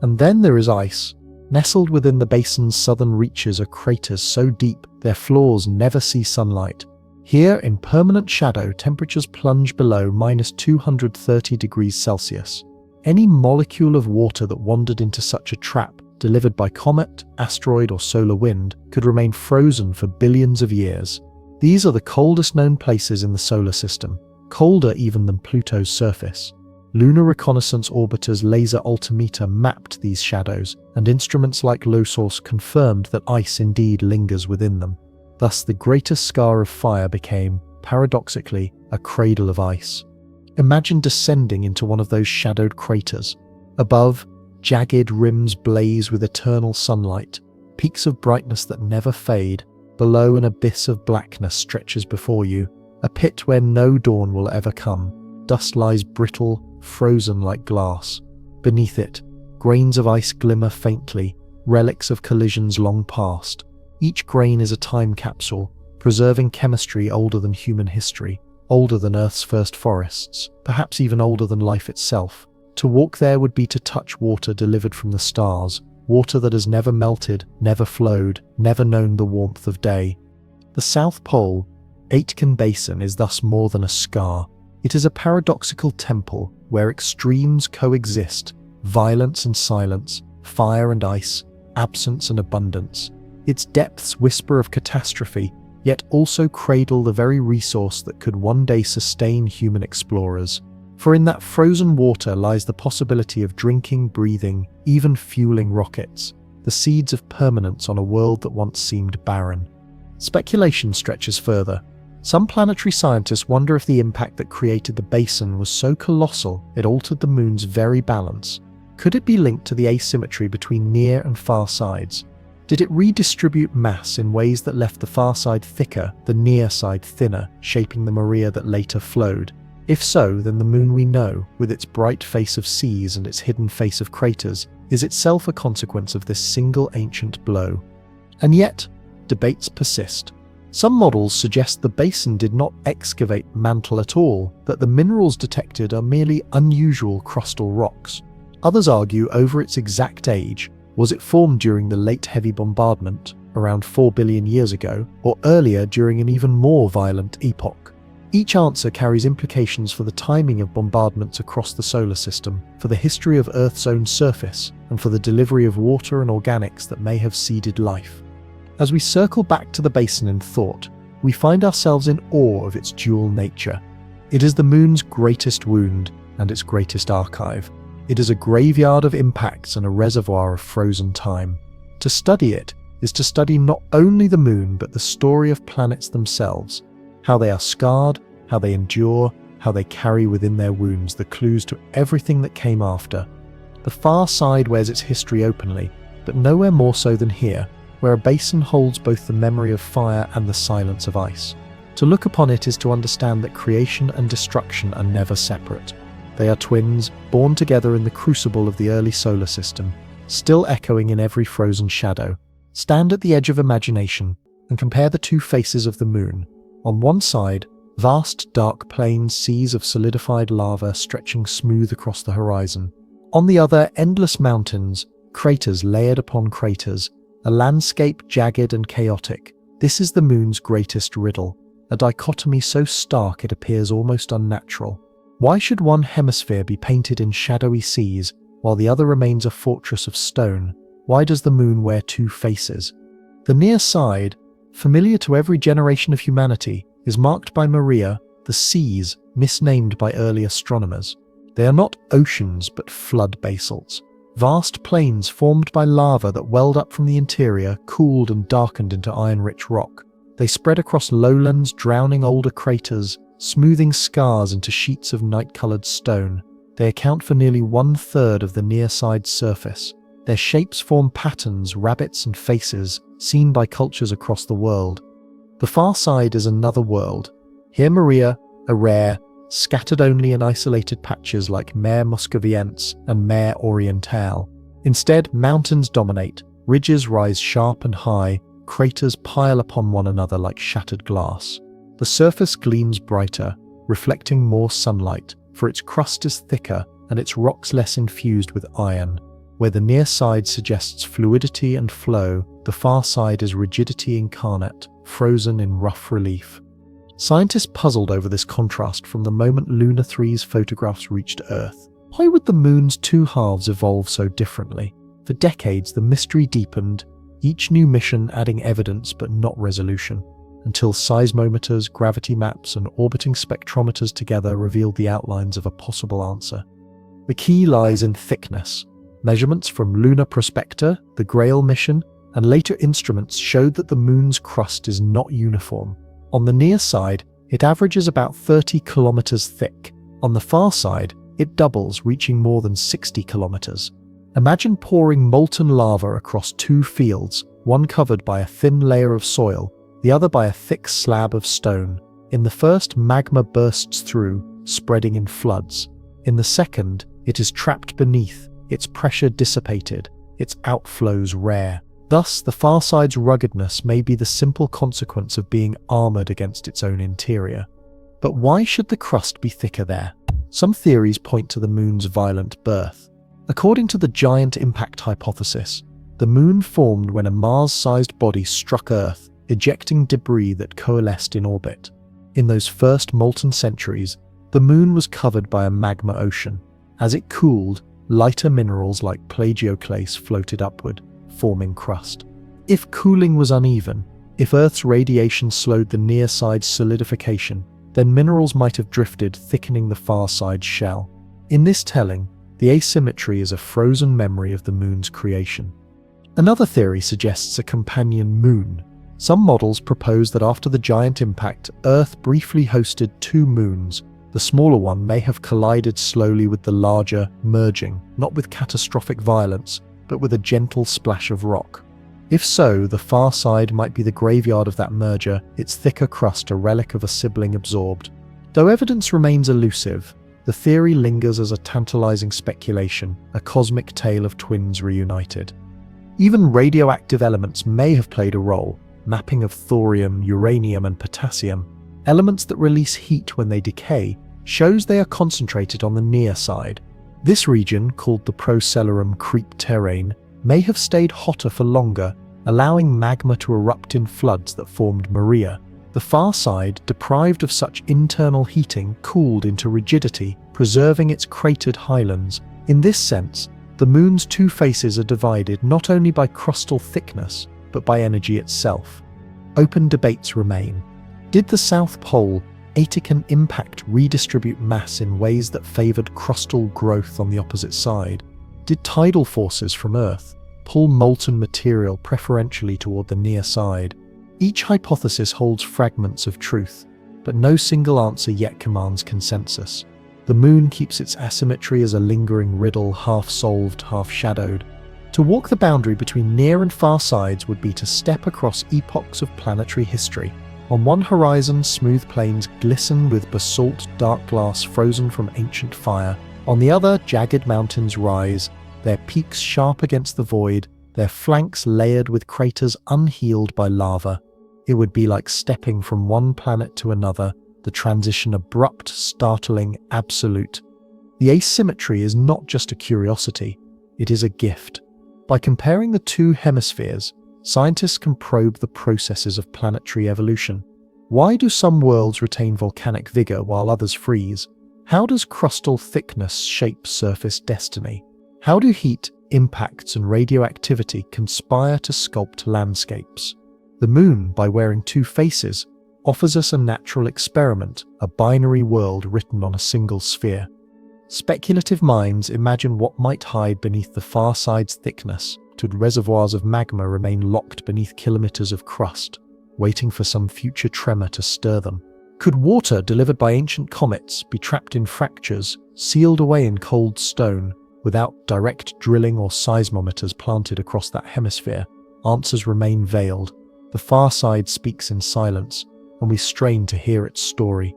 And then there is ice. Nestled within the basin's southern reaches are craters so deep their floors never see sunlight. Here, in permanent shadow, temperatures plunge below -230 degrees Celsius. Any molecule of water that wandered into such a trap, delivered by comet, asteroid, or solar wind, could remain frozen for billions of years. These are the coldest known places in the solar system, colder even than Pluto's surface. Lunar reconnaissance orbiters' laser altimeter mapped these shadows, and instruments like LCROSS confirmed that ice indeed lingers within them. Thus, the greatest scar of fire became, paradoxically, a cradle of ice. Imagine descending into one of those shadowed craters. Above, jagged rims blaze with eternal sunlight, peaks of brightness that never fade. Below, an abyss of blackness stretches before you, a pit where no dawn will ever come. Dust lies brittle, frozen like glass. Beneath it, grains of ice glimmer faintly, relics of collisions long past. Each grain is a time capsule, preserving chemistry older than human history, older than Earth's first forests, perhaps even older than life itself. To walk there would be to touch water delivered from the stars, water that has never melted, never flowed, never known the warmth of day. The South Pole, Aitken Basin, is thus more than a scar. It is a paradoxical temple where extremes coexist, violence and silence, fire and ice, absence and abundance. Its depths whisper of catastrophe, yet also cradle the very resource that could one day sustain human explorers. For in that frozen water lies the possibility of drinking, breathing, even fueling rockets, the seeds of permanence on a world that once seemed barren. Speculation stretches further. Some planetary scientists wonder if the impact that created the basin was so colossal it altered the Moon's very balance. Could it be linked to the asymmetry between near and far sides? Did it redistribute mass in ways that left the far side thicker, the near side thinner, shaping the Maria that later flowed? If so, then the Moon we know, with its bright face of seas and its hidden face of craters, is itself a consequence of this single ancient blow. And yet, debates persist. Some models suggest the basin did not excavate mantle at all, that the minerals detected are merely unusual crustal rocks. Others argue over its exact age. Was it formed during the late heavy bombardment, around 4 billion years ago, or earlier during an even more violent epoch? Each answer carries implications for the timing of bombardments across the solar system, for the history of Earth's own surface, and for the delivery of water and organics that may have seeded life. As we circle back to the basin in thought, we find ourselves in awe of its dual nature. It is the moon's greatest wound and its greatest archive. It is a graveyard of impacts and a reservoir of frozen time. To study it is to study not only the moon but the story of planets themselves, how they are scarred, how they endure, how they carry within their wounds the clues to everything that came after. The far side wears its history openly, but nowhere more so than here, where a basin holds both the memory of fire and the silence of ice. To look upon it is to understand that creation and destruction are never separate. They are twins, born together in the crucible of the early solar system, still echoing in every frozen shadow. Stand at the edge of imagination and compare the two faces of the moon. On one side, vast dark plains, seas of solidified lava stretching smooth across the horizon. On the other, endless mountains, craters layered upon craters, a landscape jagged and chaotic. This is the moon's greatest riddle, a dichotomy so stark it appears almost unnatural. Why should one hemisphere be painted in shadowy seas, while the other remains a fortress of stone? Why does the moon wear two faces? The near side, familiar to every generation of humanity, is marked by Maria, the seas, misnamed by early astronomers. They are not oceans but flood basalts. Vast plains formed by lava that welled up from the interior, cooled and darkened into iron-rich rock. They spread across lowlands, drowning older craters, smoothing scars into sheets of night-coloured stone. They account for nearly 1/3 of the near-side surface. Their shapes form patterns, rabbits and faces, seen by cultures across the world. The far side is another world. Here Maria, a rare, scattered only in isolated patches like Mare Muscoviense and Mare Orientale. Instead, mountains dominate, ridges rise sharp and high, craters pile upon one another like shattered glass. The surface gleams brighter, reflecting more sunlight, for its crust is thicker and its rocks less infused with iron. Where the near side suggests fluidity and flow, the far side is rigidity incarnate, frozen in rough relief. Scientists puzzled over this contrast from the moment Lunar 3's photographs reached Earth. Why would the moon's two halves evolve so differently? For decades, the mystery deepened, each new mission adding evidence but not resolution, until seismometers, gravity maps, and orbiting spectrometers together revealed the outlines of a possible answer. The key lies in thickness. Measurements from Lunar Prospector, the Grail mission, and later instruments showed that the moon's crust is not uniform. On the near side, it averages about 30 kilometers thick. On the far side, it doubles, reaching more than 60 kilometers. Imagine pouring molten lava across two fields, one covered by a thin layer of soil, the other by a thick slab of stone. In the first, magma bursts through, spreading in floods. In the second, it is trapped beneath, its pressure dissipated, its outflows rare. Thus, the far side's ruggedness may be the simple consequence of being armored against its own interior. But why should the crust be thicker there? Some theories point to the moon's violent birth. According to the giant impact hypothesis, the moon formed when a Mars-sized body struck Earth, ejecting debris that coalesced in orbit. In those first molten centuries, the moon was covered by a magma ocean. As it cooled, lighter minerals like plagioclase floated upward, forming crust. If cooling was uneven, if Earth's radiation slowed the near side's solidification, then minerals might have drifted, thickening the far side's shell. In this telling, the asymmetry is a frozen memory of the moon's creation. Another theory suggests a companion moon. Some models propose that after the giant impact, Earth briefly hosted two moons. The smaller one may have collided slowly with the larger, merging, not with catastrophic violence, but with a gentle splash of rock. If so, the far side might be the graveyard of that merger, its thicker crust a relic of a sibling absorbed. Though evidence remains elusive, the theory lingers as a tantalizing speculation, a cosmic tale of twins reunited. Even radioactive elements may have played a role. mapping of thorium, uranium, and potassium, elements that release heat when they decay, shows they are concentrated on the near side. This region, called the Procellarum creep terrane, may have stayed hotter for longer, allowing magma to erupt in floods that formed Maria. The far side, deprived of such internal heating, cooled into rigidity, preserving its cratered highlands. In this sense, the Moon's two faces are divided not only by crustal thickness, but by energy itself. Open debates remain. Did the South Pole Aitken impact redistribute mass in ways that favoured crustal growth on the opposite side? Did tidal forces from Earth pull molten material preferentially toward the near side? Each hypothesis holds fragments of truth, but no single answer yet commands consensus. The Moon keeps its asymmetry as a lingering riddle, half solved, half shadowed. To walk the boundary between near and far sides would be to step across epochs of planetary history. On one horizon, smooth plains glisten with basalt, dark glass frozen from ancient fire. On the other, jagged mountains rise, their peaks sharp against the void, their flanks layered with craters unhealed by lava. It would be like stepping from one planet to another, the transition abrupt, startling, absolute. The asymmetry is not just a curiosity, it is a gift. By comparing the two hemispheres, scientists can probe the processes of planetary evolution. Why do some worlds retain volcanic vigor while others freeze? How does crustal thickness shape surface destiny? How do heat, impacts, and radioactivity conspire to sculpt landscapes? The Moon, by wearing two faces, offers us a natural experiment, a binary world written on a single sphere. Speculative minds imagine what might hide beneath the far side's thickness. Could reservoirs of magma remain locked beneath kilometers of crust, waiting for some future tremor to stir them? Could water delivered by ancient comets be trapped in fractures, sealed away in cold stone, without direct drilling or seismometers planted across that hemisphere? Answers remain veiled. The far side speaks in silence, and we strain to hear its story.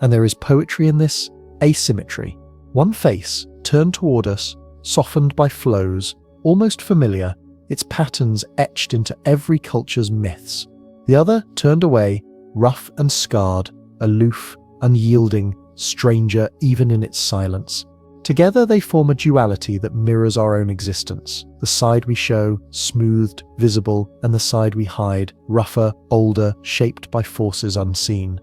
And there is poetry in this asymmetry. One face, turned toward us, softened by flows, almost familiar, its patterns etched into every culture's myths. The other, turned away, rough and scarred, aloof, unyielding, stranger even in its silence. Together they form a duality that mirrors our own existence. The side we show, smoothed, visible, and the side we hide, rougher, older, shaped by forces unseen.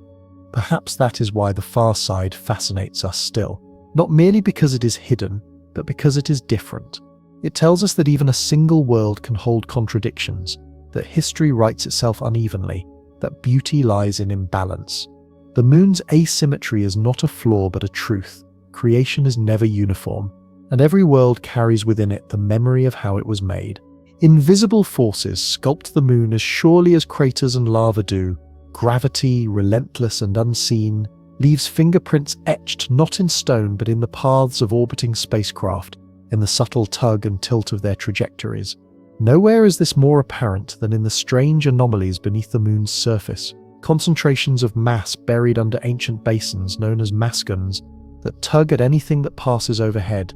Perhaps that is why the far side fascinates us still. Not merely because it is hidden, but because it is different. It tells us that even a single world can hold contradictions, that history writes itself unevenly, that beauty lies in imbalance. The Moon's asymmetry is not a flaw but a truth. Creation is never uniform, and every world carries within it the memory of how it was made. Invisible forces sculpt the Moon as surely as craters and lava do. Gravity, relentless and unseen, leaves fingerprints etched not in stone but in the paths of orbiting spacecraft, in the subtle tug and tilt of their trajectories. Nowhere is this more apparent than in the strange anomalies beneath the Moon's surface, concentrations of mass buried under ancient basins known as Mascons that tug at anything that passes overhead.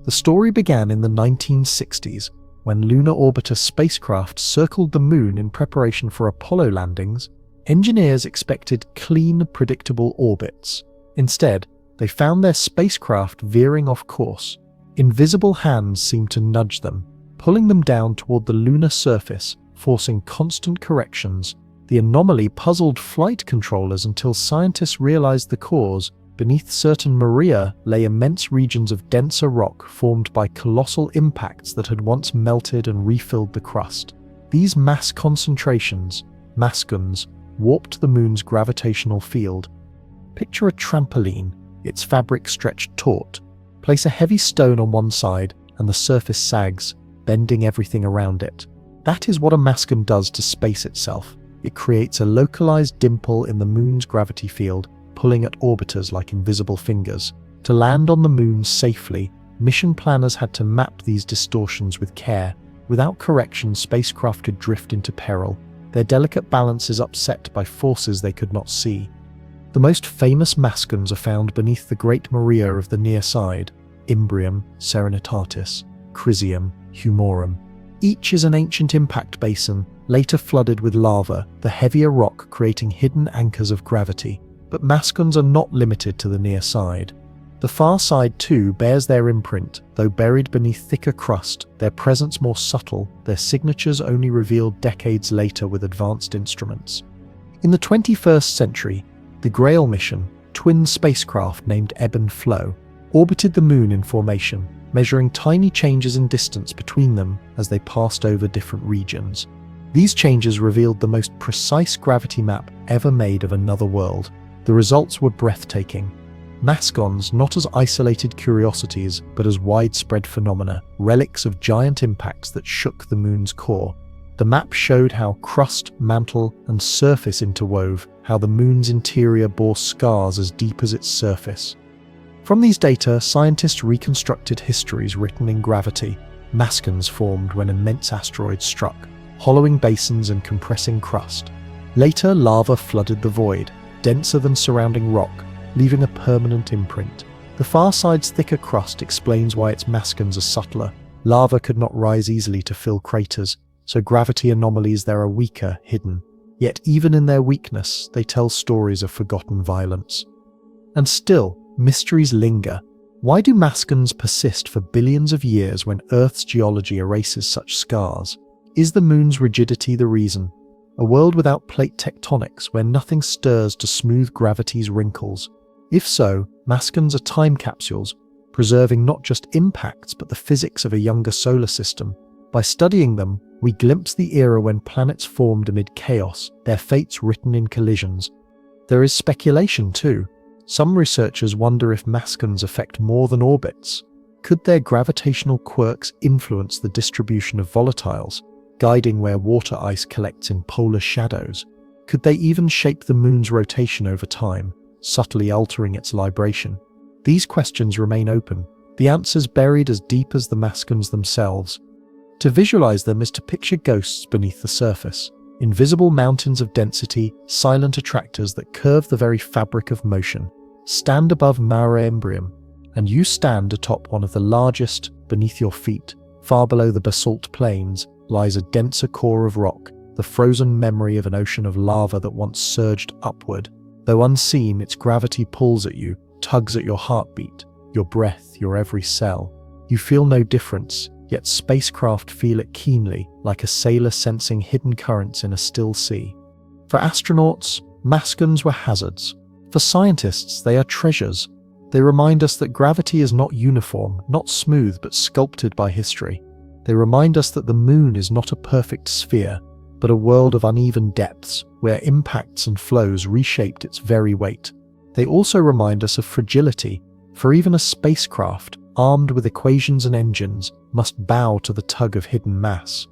The story began in the 1960s, when lunar orbiter spacecraft circled the Moon in preparation for Apollo landings. Engineers expected clean, predictable orbits. Instead, they found their spacecraft veering off course. Invisible hands seemed to nudge them, pulling them down toward the lunar surface, forcing constant corrections. The anomaly puzzled flight controllers until scientists realized the cause. Beneath certain Maria lay immense regions of denser rock formed by colossal impacts that had once melted and refilled the crust. These mass concentrations, Mascons, warped the Moon's gravitational field. Picture a trampoline, its fabric stretched taut. Place a heavy stone on one side and the surface sags, bending everything around it. That is what a Mascon does to space itself. It creates a localized dimple in the Moon's gravity field, pulling at orbiters like invisible fingers. To land on the Moon safely, mission planners had to map these distortions with care. Without correction, spacecraft could drift into peril, their delicate balances upset by forces they could not see. The most famous Mascons are found beneath the Great Maria of the near side: Imbrium, Serenitatis, Crisium, Humorum. Each is an ancient impact basin, later flooded with lava, the heavier rock creating hidden anchors of gravity. But Mascons are not limited to the near side. The far side too bears their imprint, though buried beneath thicker crust, their presence more subtle, their signatures only revealed decades later with advanced instruments. In the 21st century, the Grail mission, twin spacecraft named Ebb and Flow, orbited the Moon in formation, measuring tiny changes in distance between them as they passed over different regions. These changes revealed the most precise gravity map ever made of another world. The results were breathtaking. Mascons not as isolated curiosities, but as widespread phenomena, relics of giant impacts that shook the Moon's core. The map showed how crust, mantle, and surface interwove, how the Moon's interior bore scars as deep as its surface. From these data, scientists reconstructed histories written in gravity. Mascons formed when immense asteroids struck, hollowing basins and compressing crust. Later, lava flooded the void, denser than surrounding rock, leaving a permanent imprint. The far side's thicker crust explains why its Mascons are subtler. Lava could not rise easily to fill craters, so gravity anomalies there are weaker, hidden. Yet even in their weakness, they tell stories of forgotten violence. And still, mysteries linger. Why do Mascons persist for billions of years when Earth's geology erases such scars? Is the Moon's rigidity the reason? A world without plate tectonics where nothing stirs to smooth gravity's wrinkles? If so, Mascons are time capsules, preserving not just impacts but the physics of a younger solar system. By studying them, we glimpse the era when planets formed amid chaos, their fates written in collisions. There is speculation too. Some researchers wonder if Mascons affect more than orbits. Could their gravitational quirks influence the distribution of volatiles, guiding where water ice collects in polar shadows? Could they even shape the Moon's rotation over time, subtly altering its libration? These questions remain open, the answers buried as deep as the Mascons themselves. To visualize them is to picture ghosts beneath the surface, invisible mountains of density, silent attractors that curve the very fabric of motion. Stand above Mare Imbrium, and you stand atop one of the largest. Beneath your feet, far below the basalt plains, lies a denser core of rock, the frozen memory of an ocean of lava that once surged upward. Though unseen, its gravity pulls at you, tugs at your heartbeat, your breath, your every cell. You feel no difference, yet spacecraft feel it keenly, like a sailor sensing hidden currents in a still sea. For astronauts, Mascons were hazards. For scientists, they are treasures. They remind us that gravity is not uniform, not smooth, but sculpted by history. They remind us that the Moon is not a perfect sphere, but a world of uneven depths, where impacts and flows reshaped its very weight. They also remind us of fragility, for even a spacecraft, armed with equations and engines, must bow to the tug of hidden mass.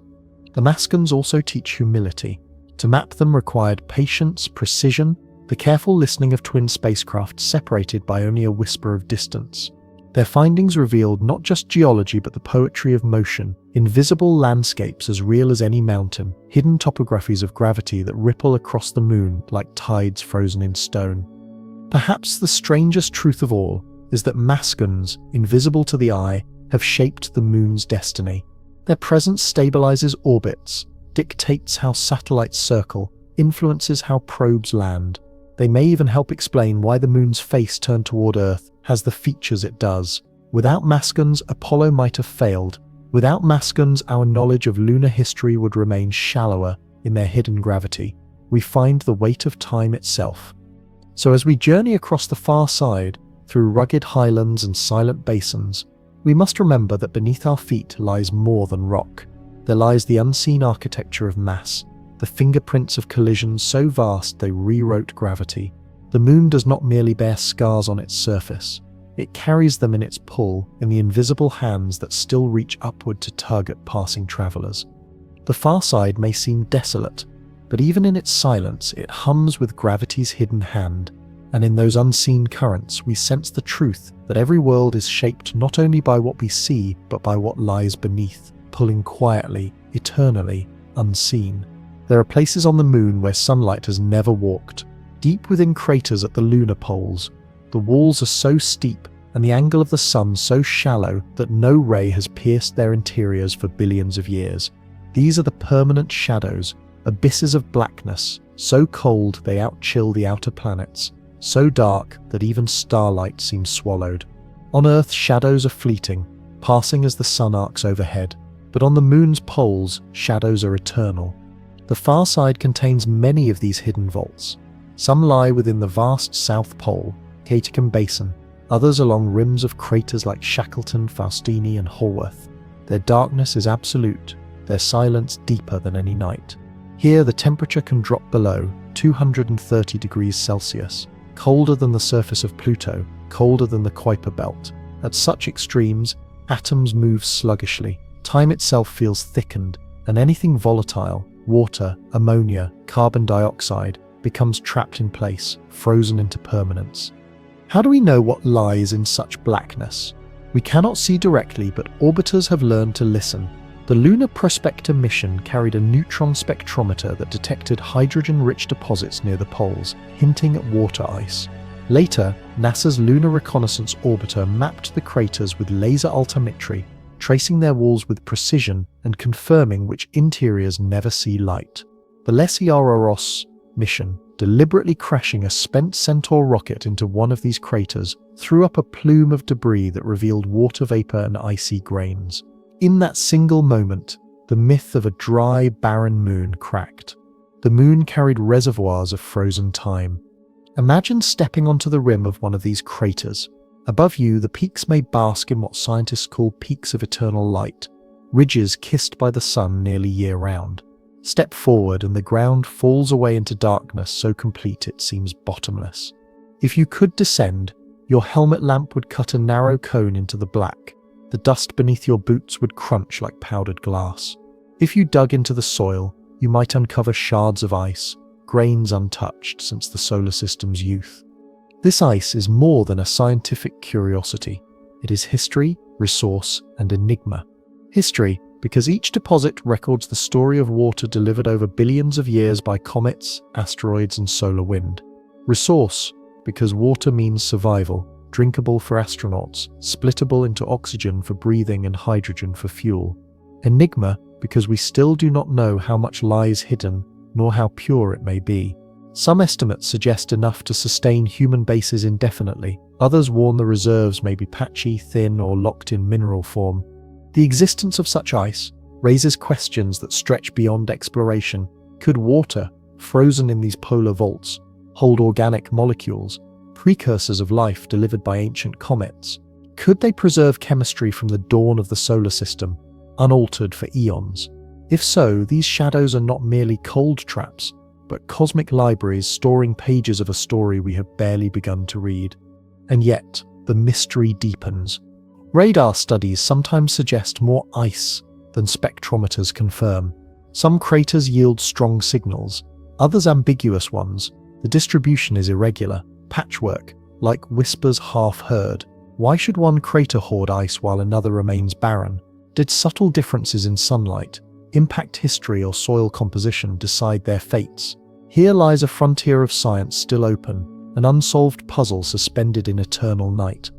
The Mascons also teach humility. To map them required patience, precision, the careful listening of twin spacecraft separated by only a whisper of distance. Their findings revealed not just geology but the poetry of motion, invisible landscapes as real as any mountain, hidden topographies of gravity that ripple across the Moon like tides frozen in stone. Perhaps the strangest truth of all is that Mascons, invisible to the eye, have shaped the Moon's destiny. Their presence stabilizes orbits, dictates how satellites circle, influences how probes land. They may even help explain why the Moon's face turned toward Earth has the features it does. Without Mascons, Apollo might have failed. Without Mascons, our knowledge of lunar history would remain shallower in their hidden gravity. We find the weight of time itself. So as we journey across the far side, through rugged highlands and silent basins, we must remember that beneath our feet lies more than rock. There lies the unseen architecture of mass, the fingerprints of collisions so vast they rewrote gravity. The Moon does not merely bear scars on its surface. It carries them in its pull, in the invisible hands that still reach upward to tug at passing travelers. The far side may seem desolate, but even in its silence, it hums with gravity's hidden hand. And in those unseen currents, we sense the truth that every world is shaped not only by what we see, but by what lies beneath, pulling quietly, eternally, unseen. There are places on the Moon where sunlight has never walked. Deep within craters at the lunar poles, the walls are so steep and the angle of the sun so shallow that no ray has pierced their interiors for billions of years. These are the permanent shadows, abysses of blackness, so cold they outchill the outer planets, so dark that even starlight seems swallowed. On Earth, shadows are fleeting, passing as the sun arcs overhead, but on the moon's poles, shadows are eternal. The far side contains many of these hidden vaults. Some lie within the vast South Pole, Pole-Aitken Basin, others along rims of craters like Shackleton, Faustini, and Holworth. Their darkness is absolute, their silence deeper than any night. Here the temperature can drop below 230 degrees Celsius, colder than the surface of Pluto, colder than the Kuiper belt. At such extremes, atoms move sluggishly, time itself feels thickened, and anything volatile, water, ammonia, carbon dioxide, becomes trapped in place, frozen into permanence. How do we know what lies in such blackness? We cannot see directly, but orbiters have learned to listen. The Lunar Prospector mission carried a neutron spectrometer that detected hydrogen-rich deposits near the poles, hinting at water ice. Later, NASA's Lunar Reconnaissance Orbiter mapped the craters with laser altimetry, tracing their walls with precision and confirming which interiors never see light. The LCROSS mission, deliberately crashing a spent Centaur rocket into one of these craters, threw up a plume of debris that revealed water vapor and icy grains. In that single moment, the myth of a dry, barren moon cracked. The moon carried reservoirs of frozen time. Imagine stepping onto the rim of one of these craters. Above you, the peaks may bask in what scientists call peaks of eternal light, ridges kissed by the sun nearly year-round. Step forward and the ground falls away into darkness so complete it seems bottomless. If you could descend, your helmet lamp would cut a narrow cone into the black. The dust beneath your boots would crunch like powdered glass. If you dug into the soil, you might uncover shards of ice, grains untouched since the solar system's youth. This ice is more than a scientific curiosity. It is history, resource, and enigma. History, because each deposit records the story of water delivered over billions of years by comets, asteroids, and solar wind. Resource, because water means survival, drinkable for astronauts, splittable into oxygen for breathing and hydrogen for fuel. Enigma, because we still do not know how much lies hidden, nor how pure it may be. Some estimates suggest enough to sustain human bases indefinitely. Others warn the reserves may be patchy, thin, or locked in mineral form. The existence of such ice raises questions that stretch beyond exploration. Could water, frozen in these polar vaults, hold organic molecules, precursors of life delivered by ancient comets? Could they preserve chemistry from the dawn of the solar system, unaltered for eons? If so, these shadows are not merely cold traps, but cosmic libraries storing pages of a story we have barely begun to read. And yet, the mystery deepens. Radar studies sometimes suggest more ice than spectrometers confirm. Some craters yield strong signals, others ambiguous ones. The distribution is irregular, patchwork, like whispers half heard. Why should one crater hoard ice while another remains barren? Did subtle differences in sunlight, impact history, or soil composition decide their fates? Here lies a frontier of science still open, an unsolved puzzle suspended in eternal night.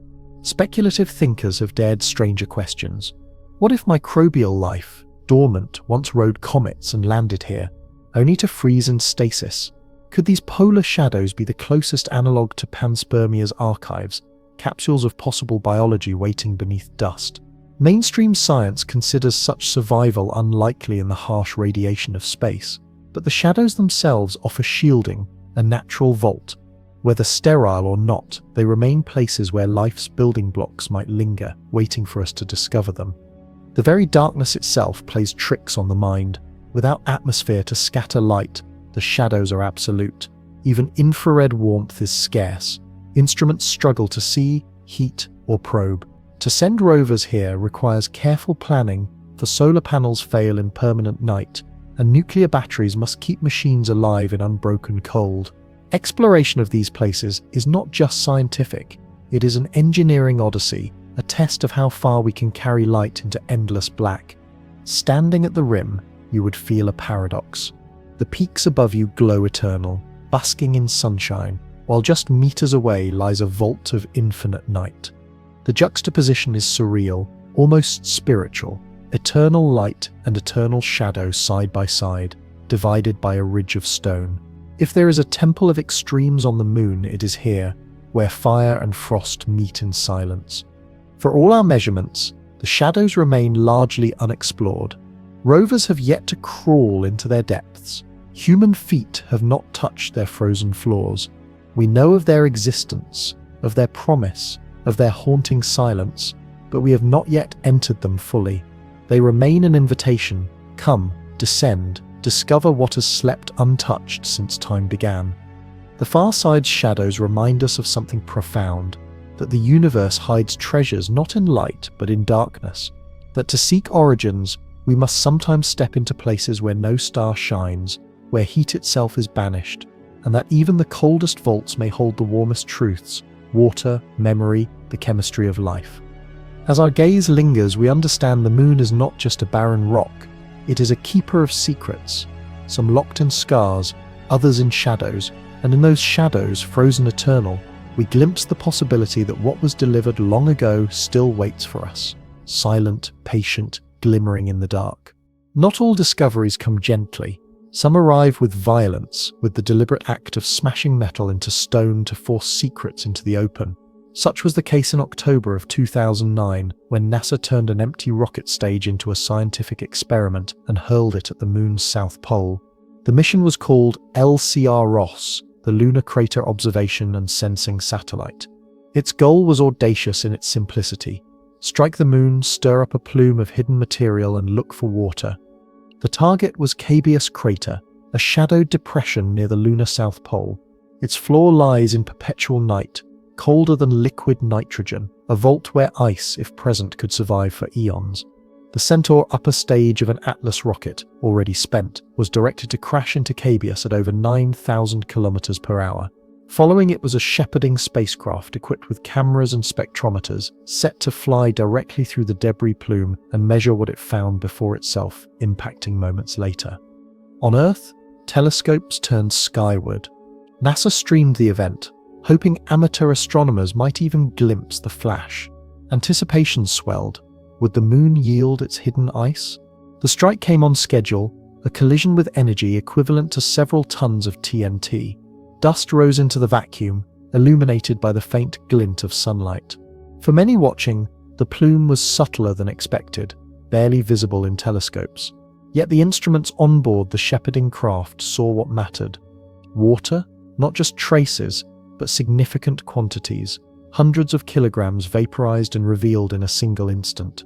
Speculative thinkers have dared stranger questions. What if microbial life, dormant, once rode comets and landed here, only to freeze in stasis? Could these polar shadows be the closest analogue to panspermia's archives, capsules of possible biology waiting beneath dust? Mainstream science considers such survival unlikely in the harsh radiation of space, but the shadows themselves offer shielding, a natural vault. Whether sterile or not, they remain places where life's building blocks might linger, waiting for us to discover them. The very darkness itself plays tricks on the mind. Without atmosphere to scatter light, the shadows are absolute. Even infrared warmth is scarce. Instruments struggle to see, heat, or probe. To send rovers here requires careful planning, for solar panels fail in permanent night, and nuclear batteries must keep machines alive in unbroken cold. Exploration of these places is not just scientific, it is an engineering odyssey, a test of how far we can carry light into endless black. Standing at the rim, you would feel a paradox. The peaks above you glow eternal, basking in sunshine, while just meters away lies a vault of infinite night. The juxtaposition is surreal, almost spiritual, eternal light and eternal shadow side by side. divided by a ridge of stone. If there is a temple of extremes on the moon, it is here, where fire and frost meet in silence. For all our measurements, the shadows remain largely unexplored. Rovers have yet to crawl into their depths. Human feet have not touched their frozen floors. We know of their existence, of their promise, of their haunting silence, but we have not yet entered them fully. They remain an invitation. Come, descend, discover what has slept untouched since time began. The far side's shadows remind us of something profound, that the universe hides treasures not in light but in darkness, that to seek origins, we must sometimes step into places where no star shines, where heat itself is banished, and that even the coldest vaults may hold the warmest truths: water, memory, the chemistry of life. As our gaze lingers, we understand the moon is not just a barren rock, it is a keeper of secrets, some locked in scars, others in shadows, and in those shadows, frozen eternal, we glimpse the possibility that what was delivered long ago still waits for us, silent, patient, glimmering in the dark. Not all discoveries come gently. Some arrive with violence, with the deliberate act of smashing metal into stone to force secrets into the open. Such was the case in October of 2009, when NASA turned an empty rocket stage into a scientific experiment and hurled it at the moon's south pole. The mission was called LCROSS, the Lunar Crater Observation and Sensing Satellite. Its goal was audacious in its simplicity: strike the moon, stir up a plume of hidden material, and look for water. The target was Cabeus Crater, a shadowed depression near the lunar south pole. Its floor lies in perpetual night, colder than liquid nitrogen, a vault where ice, if present, could survive for eons. The Centaur upper stage of an Atlas rocket, already spent, was directed to crash into Cabeus at over 9,000 kilometers per hour. Following it was a shepherding spacecraft equipped with cameras and spectrometers, set to fly directly through the debris plume and measure what it found before itself, impacting moments later. On Earth, telescopes turned skyward. NASA streamed the event, hoping amateur astronomers might even glimpse the flash. Anticipation swelled. Would the moon yield its hidden ice? The strike came on schedule, a collision with energy equivalent to several tons of TNT. Dust rose into the vacuum, illuminated by the faint glint of sunlight. For many watching, the plume was subtler than expected, barely visible in telescopes. Yet the instruments on board the shepherding craft saw what mattered. Water, not just traces, but significant quantities, hundreds of kilograms vaporized and revealed in a single instant.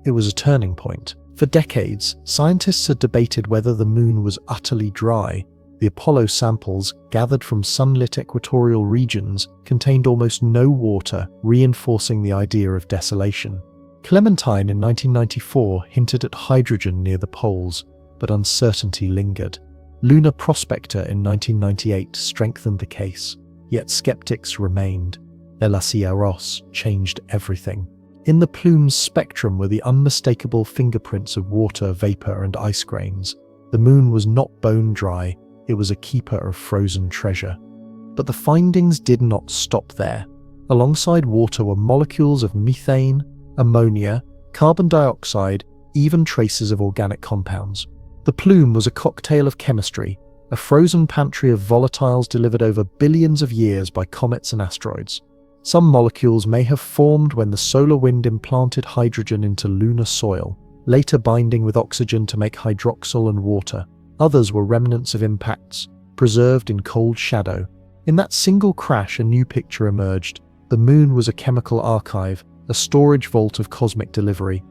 It was a turning point. For decades, scientists had debated whether the moon was utterly dry. The Apollo samples, gathered from sunlit equatorial regions, contained almost no water, reinforcing the idea of desolation. Clementine in 1994 hinted at hydrogen near the poles, but uncertainty lingered. Lunar Prospector in 1998 strengthened the case, yet skeptics remained. LCROSS changed everything. In the plume's spectrum were the unmistakable fingerprints of water, vapor, and ice grains. The moon was not bone dry, it was a keeper of frozen treasure. But the findings did not stop there. Alongside water were molecules of methane, ammonia, carbon dioxide, even traces of organic compounds. The plume was a cocktail of chemistry, a frozen pantry of volatiles delivered over billions of years by comets and asteroids. Some molecules may have formed when the solar wind implanted hydrogen into lunar soil, later binding with oxygen to make hydroxyl and water. Others were remnants of impacts, preserved in cold shadow. In that single crash, a new picture emerged. The moon was a chemical archive, a storage vault of cosmic delivery.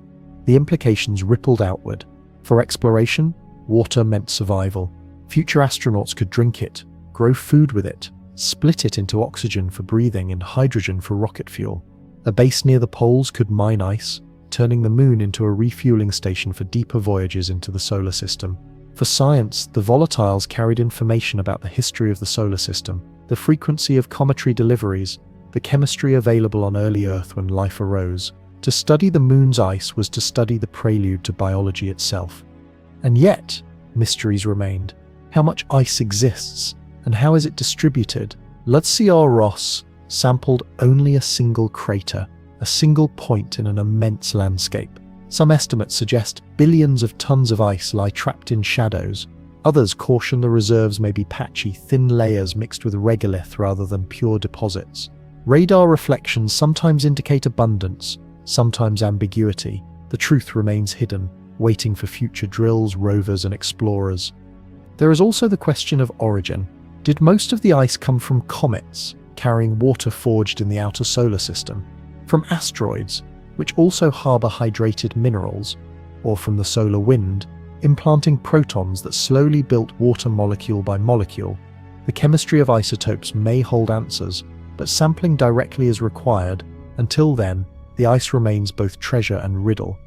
The implications rippled outward. For exploration, water meant survival. Future astronauts could drink it, grow food with it, split it into oxygen for breathing and hydrogen for rocket fuel. A base near the poles could mine ice, turning the moon into a refueling station for deeper voyages into the solar system. For science, the volatiles carried information about the history of the solar system, the frequency of cometary deliveries, the chemistry available on early Earth when life arose. To study the moon's ice was to study the prelude to biology itself. And yet, mysteries remained. How much ice exists, and how is it distributed? LCROSS sampled only a single crater, a single point in an immense landscape. Some estimates suggest billions of tons of ice lie trapped in shadows, Others caution the reserves may be patchy, thin layers mixed with regolith rather than pure deposits. Radar reflections sometimes indicate abundance, sometimes ambiguity. The truth remains hidden, waiting for future drills, rovers, and explorers. There is also the question of origin. Did most of the ice come from comets, carrying water forged in the outer solar system? From asteroids, which also harbor hydrated minerals? Or from the solar wind, implanting protons that slowly built water molecule by molecule? The chemistry of isotopes may hold answers, but sampling directly is required. Until then, the ice remains both treasure and riddle.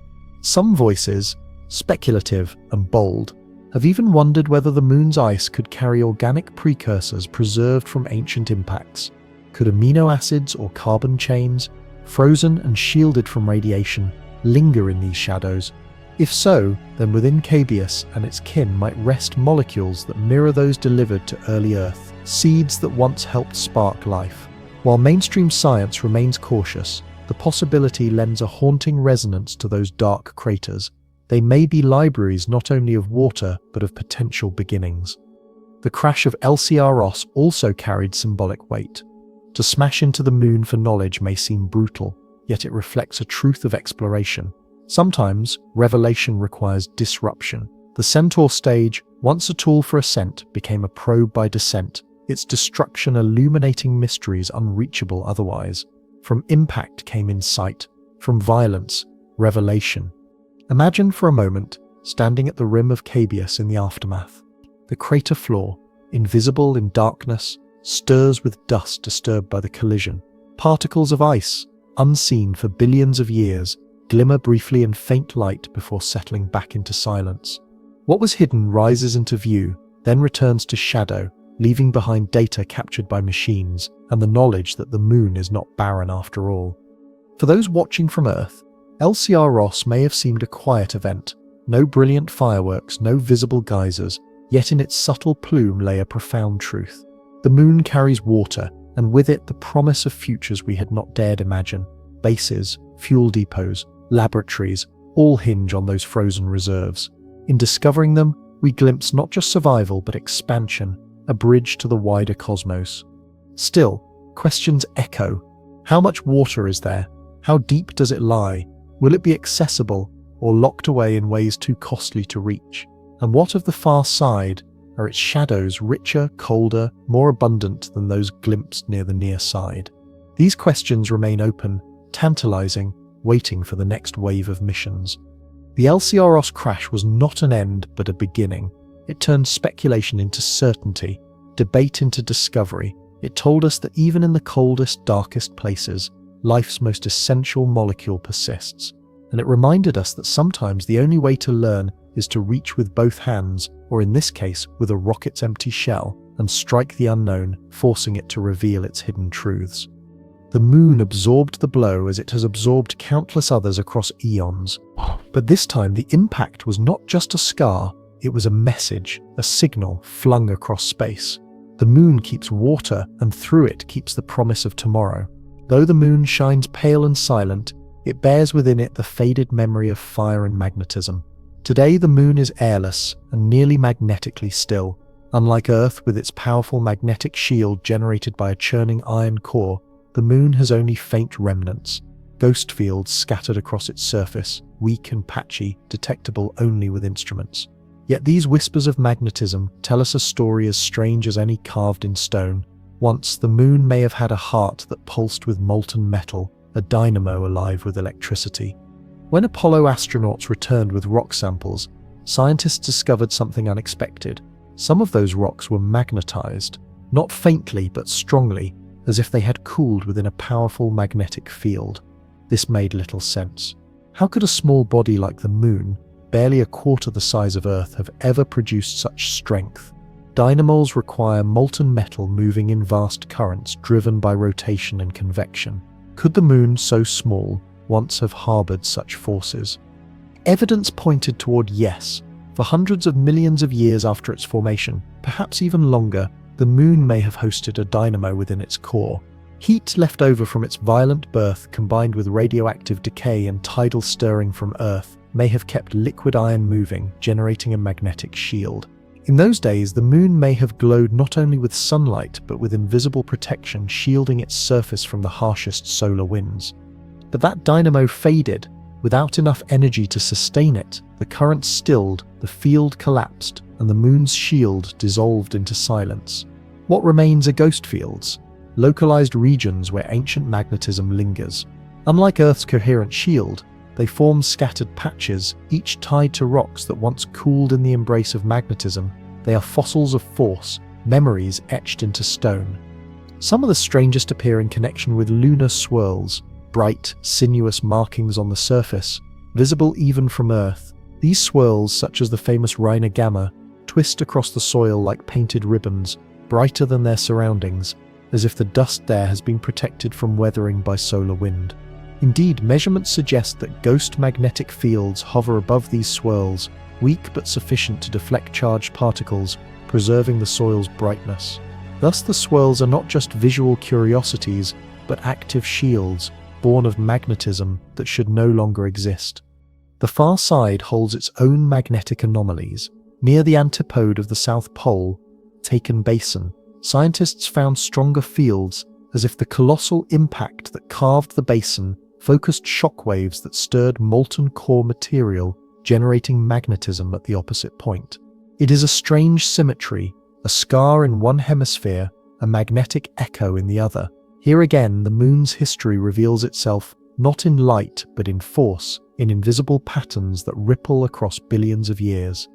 Some voices, speculative and bold, have even wondered whether the moon's ice could carry organic precursors preserved from ancient impacts. Could amino acids or carbon chains, frozen and shielded from radiation, linger in these shadows? If so, then within Cabeus and its kin might rest molecules that mirror those delivered to early Earth, seeds that once helped spark life. While mainstream science remains cautious, the possibility lends a haunting resonance to those dark craters. They may be libraries not only of water, but of potential beginnings. The crash of LCROSS also carried symbolic weight. To smash into the moon for knowledge may seem brutal, yet it reflects a truth of exploration. Sometimes, revelation requires disruption. The Centaur stage, once a tool for ascent, became a probe by descent, its destruction illuminating mysteries unreachable otherwise. From impact came insight, from violence, revelation. Imagine for a moment, standing at the rim of Cabeus in the aftermath. The crater floor, invisible in darkness, stirs with dust disturbed by the collision. Particles of ice, unseen for billions of years, glimmer briefly in faint light before settling back into silence. What was hidden rises into view, then returns to shadow, leaving behind data captured by machines and the knowledge that the moon is not barren after all. For those watching from Earth, LCROSS may have seemed a quiet event. No brilliant fireworks, no visible geysers, yet in its subtle plume lay a profound truth. The moon carries water, and with it the promise of futures we had not dared imagine. Bases, fuel depots, laboratories, all hinge on those frozen reserves. In discovering them, we glimpse not just survival but expansion, a bridge to the wider cosmos. Still, questions echo. How much water is there? How deep does it lie? Will it be accessible or locked away in ways too costly to reach? And what of the far side? Are its shadows richer, colder, more abundant than those glimpsed near the near side? These questions remain open, tantalizing, waiting for the next wave of missions. The LCROSS crash was not an end but a beginning. It turned speculation into certainty, debate into discovery. It told us that even in the coldest, darkest places, life's most essential molecule persists. And it reminded us that sometimes the only way to learn is to reach with both hands, or in this case, with a rocket's empty shell, and strike the unknown, forcing it to reveal its hidden truths. The moon absorbed the blow as it has absorbed countless others across eons. But this time the impact was not just a scar, it was a message, a signal flung across space. The moon keeps water, and through it keeps the promise of tomorrow. Though the moon shines pale and silent, it bears within it the faded memory of fire and magnetism. Today the moon is airless and nearly magnetically still. Unlike Earth with its powerful magnetic shield generated by a churning iron core, the moon has only faint remnants, ghost fields scattered across its surface, weak and patchy, detectable only with instruments. Yet these whispers of magnetism tell us a story as strange as any carved in stone. Once, the moon may have had a heart that pulsed with molten metal, a dynamo alive with electricity. When Apollo astronauts returned with rock samples, scientists discovered something unexpected. Some of those rocks were magnetized, not faintly but strongly, as if they had cooled within a powerful magnetic field. This made little sense. How could a small body like the moon, barely a quarter the size of Earth, have ever produced such strength? Dynamos require molten metal moving in vast currents driven by rotation and convection. Could the moon, so small, once have harbored such forces? Evidence pointed toward yes. For hundreds of millions of years after its formation, perhaps even longer, the moon may have hosted a dynamo within its core. Heat left over from its violent birth combined with radioactive decay and tidal stirring from Earth may have kept liquid iron moving, generating a magnetic shield. In those days, the moon may have glowed not only with sunlight, but with invisible protection shielding its surface from the harshest solar winds. But that dynamo faded. Without enough energy to sustain it, the current stilled, the field collapsed, and the moon's shield dissolved into silence. What remains are ghost fields, localized regions where ancient magnetism lingers. Unlike Earth's coherent shield, they form scattered patches, each tied to rocks that once cooled in the embrace of magnetism. They are fossils of force, memories etched into stone. Some of the strangest appear in connection with lunar swirls, bright, sinuous markings on the surface, visible even from Earth. These swirls, such as the famous Reiner Gamma, twist across the soil like painted ribbons, brighter than their surroundings, as if the dust there has been protected from weathering by solar wind. Indeed, measurements suggest that ghost magnetic fields hover above these swirls, weak but sufficient to deflect charged particles, preserving the soil's brightness. Thus, the swirls are not just visual curiosities, but active shields, born of magnetism that should no longer exist. The far side holds its own magnetic anomalies. Near the antipode of the South Pole, Pole-Aitken Basin, scientists found stronger fields, as if the colossal impact that carved the basin focused shockwaves that stirred molten core material, generating magnetism at the opposite point. It is a strange symmetry, a scar in one hemisphere, a magnetic echo in the other. Here again, the moon's history reveals itself not in light, but in force, in invisible patterns that ripple across billions of years.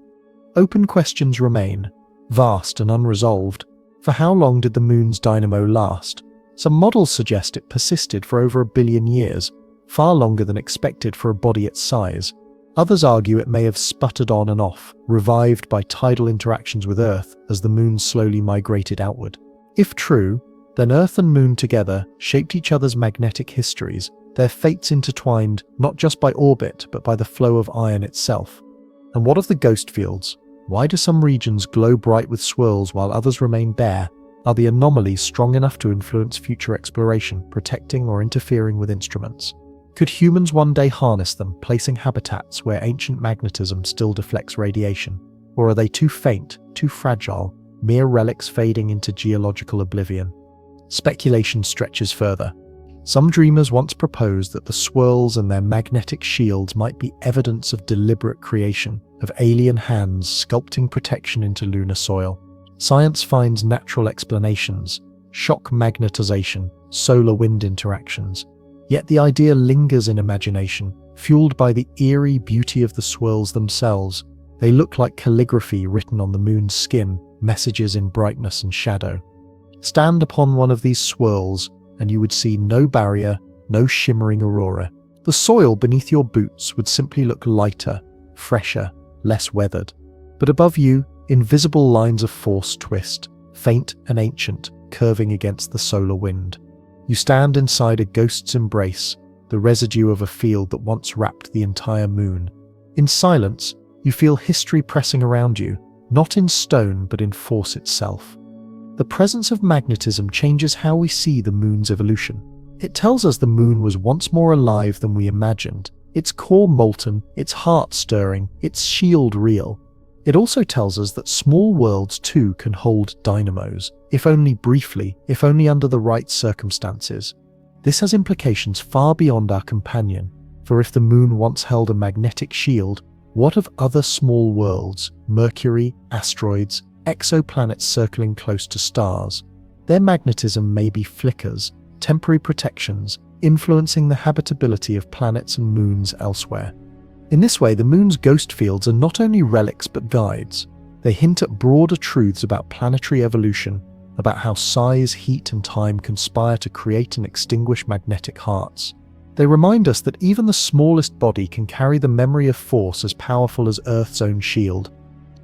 Open questions remain, vast and unresolved. For how long did the moon's dynamo last? Some models suggest it persisted for over 1 billion years, far longer than expected for a body its size. Others argue it may have sputtered on and off, revived by tidal interactions with Earth as the moon slowly migrated outward. If true, then Earth and Moon together shaped each other's magnetic histories, their fates intertwined not just by orbit but by the flow of iron itself. And what of the ghost fields? Why do some regions glow bright with swirls while others remain bare? Are the anomalies strong enough to influence future exploration, protecting or interfering with instruments? Could humans one day harness them, placing habitats where ancient magnetism still deflects radiation? Or are they too faint, too fragile, mere relics fading into geological oblivion? Speculation stretches further. Some dreamers once proposed that the swirls and their magnetic shields might be evidence of deliberate creation, of alien hands sculpting protection into lunar soil. Science finds natural explanations, shock magnetization, solar wind interactions. Yet the idea lingers in imagination, fueled by the eerie beauty of the swirls themselves. They look like calligraphy written on the moon's skin, messages in brightness and shadow. Stand upon one of these swirls, and you would see no barrier, no shimmering aurora. The soil beneath your boots would simply look lighter, fresher, less weathered. But above you, invisible lines of force twist, faint and ancient, curving against the solar wind. You stand inside a ghost's embrace, the residue of a field that once wrapped the entire moon. In silence, you feel history pressing around you, not in stone but in force itself. The presence of magnetism changes how we see the moon's evolution. It tells us the moon was once more alive than we imagined, its core molten, its heart stirring, its shield real. It also tells us that small worlds too can hold dynamos, if only briefly, if only under the right circumstances. This has implications far beyond our companion, for if the moon once held a magnetic shield, what of other small worlds, Mercury, asteroids, exoplanets circling close to stars? Their magnetism may be flickers, temporary protections, influencing the habitability of planets and moons elsewhere. In this way, the moon's ghost fields are not only relics but guides. They hint at broader truths about planetary evolution, about how size, heat, and time conspire to create and extinguish magnetic hearts. They remind us that even the smallest body can carry the memory of force as powerful as Earth's own shield.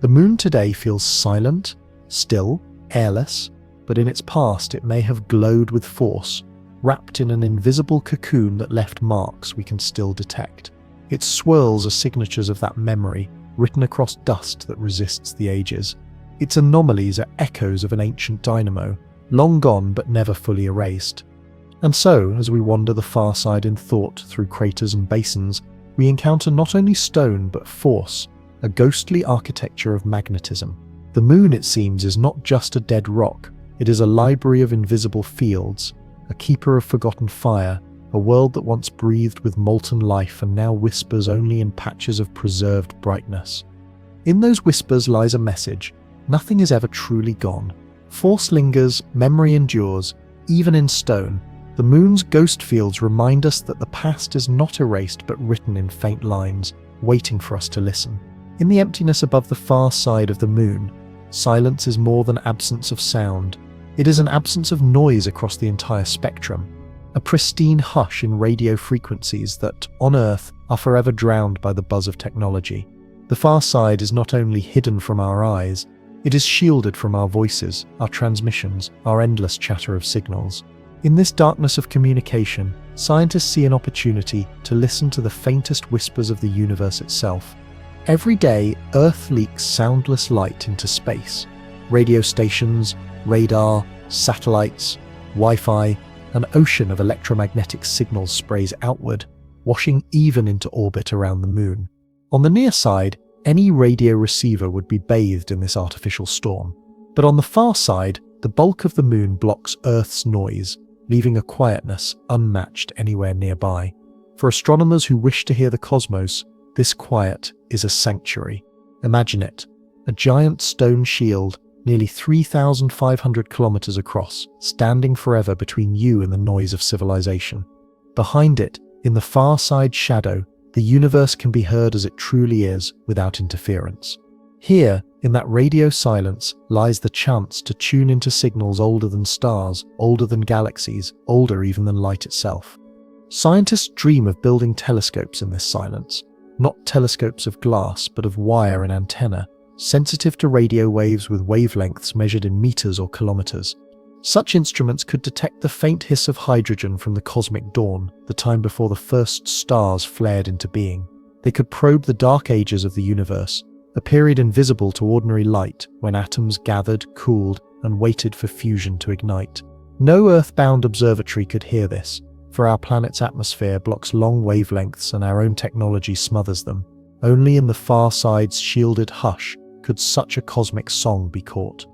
The moon today feels silent, still, airless, but in its past it may have glowed with force, wrapped in an invisible cocoon that left marks we can still detect. Its swirls are signatures of that memory, written across dust that resists the ages. Its anomalies are echoes of an ancient dynamo, long gone but never fully erased. And so, as we wander the far side in thought through craters and basins, we encounter not only stone but force, a ghostly architecture of magnetism. The moon, it seems, is not just a dead rock. It is a library of invisible fields, a keeper of forgotten fire, a world that once breathed with molten life and now whispers only in patches of preserved brightness. In those whispers lies a message. Nothing is ever truly gone. Force lingers, memory endures, even in stone. The moon's ghost fields remind us that the past is not erased but written in faint lines, waiting for us to listen. In the emptiness above the far side of the moon, silence is more than absence of sound. It is an absence of noise across the entire spectrum, a pristine hush in radio frequencies that, on Earth, are forever drowned by the buzz of technology. The far side is not only hidden from our eyes, it is shielded from our voices, our transmissions, our endless chatter of signals. In this darkness of communication, scientists see an opportunity to listen to the faintest whispers of the universe itself. Every day, Earth leaks soundless light into space. Radio stations, radar, satellites, Wi-Fi, an ocean of electromagnetic signals sprays outward, washing even into orbit around the moon. On the near side, any radio receiver would be bathed in this artificial storm. But on the far side, the bulk of the moon blocks Earth's noise, leaving a quietness unmatched anywhere nearby. For astronomers who wish to hear the cosmos, this quiet is a sanctuary. Imagine it, a giant stone shield, nearly 3,500 kilometers across, standing forever between you and the noise of civilization. Behind it, in the far side shadow, the universe can be heard as it truly is, without interference. Here, in that radio silence, lies the chance to tune into signals older than stars, older than galaxies, older even than light itself. Scientists dream of building telescopes in this silence, not telescopes of glass, but of wire and antenna, sensitive to radio waves with wavelengths measured in meters or kilometers. Such instruments could detect the faint hiss of hydrogen from the cosmic dawn, the time before the first stars flared into being. They could probe the dark ages of the universe, a period invisible to ordinary light when atoms gathered, cooled, and waited for fusion to ignite. No Earth-bound observatory could hear this, for our planet's atmosphere blocks long wavelengths and our own technology smothers them. Only in the far side's shielded hush could such a cosmic song be caught.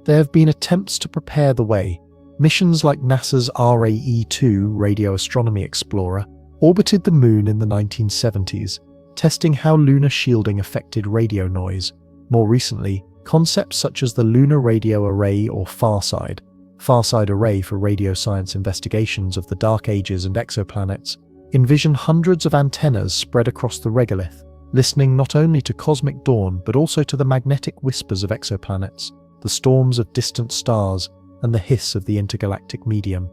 There have been attempts to prepare the way. Missions like NASA's RAE-2 Radio Astronomy Explorer orbited the moon in the 1970s, testing how lunar shielding affected radio noise. More recently, concepts such as the Lunar Radio Array or FARSIDE Array for radio science investigations of the dark ages and exoplanets, envision hundreds of antennas spread across the regolith, listening not only to cosmic dawn but also to the magnetic whispers of exoplanets, the storms of distant stars, and the hiss of the intergalactic medium.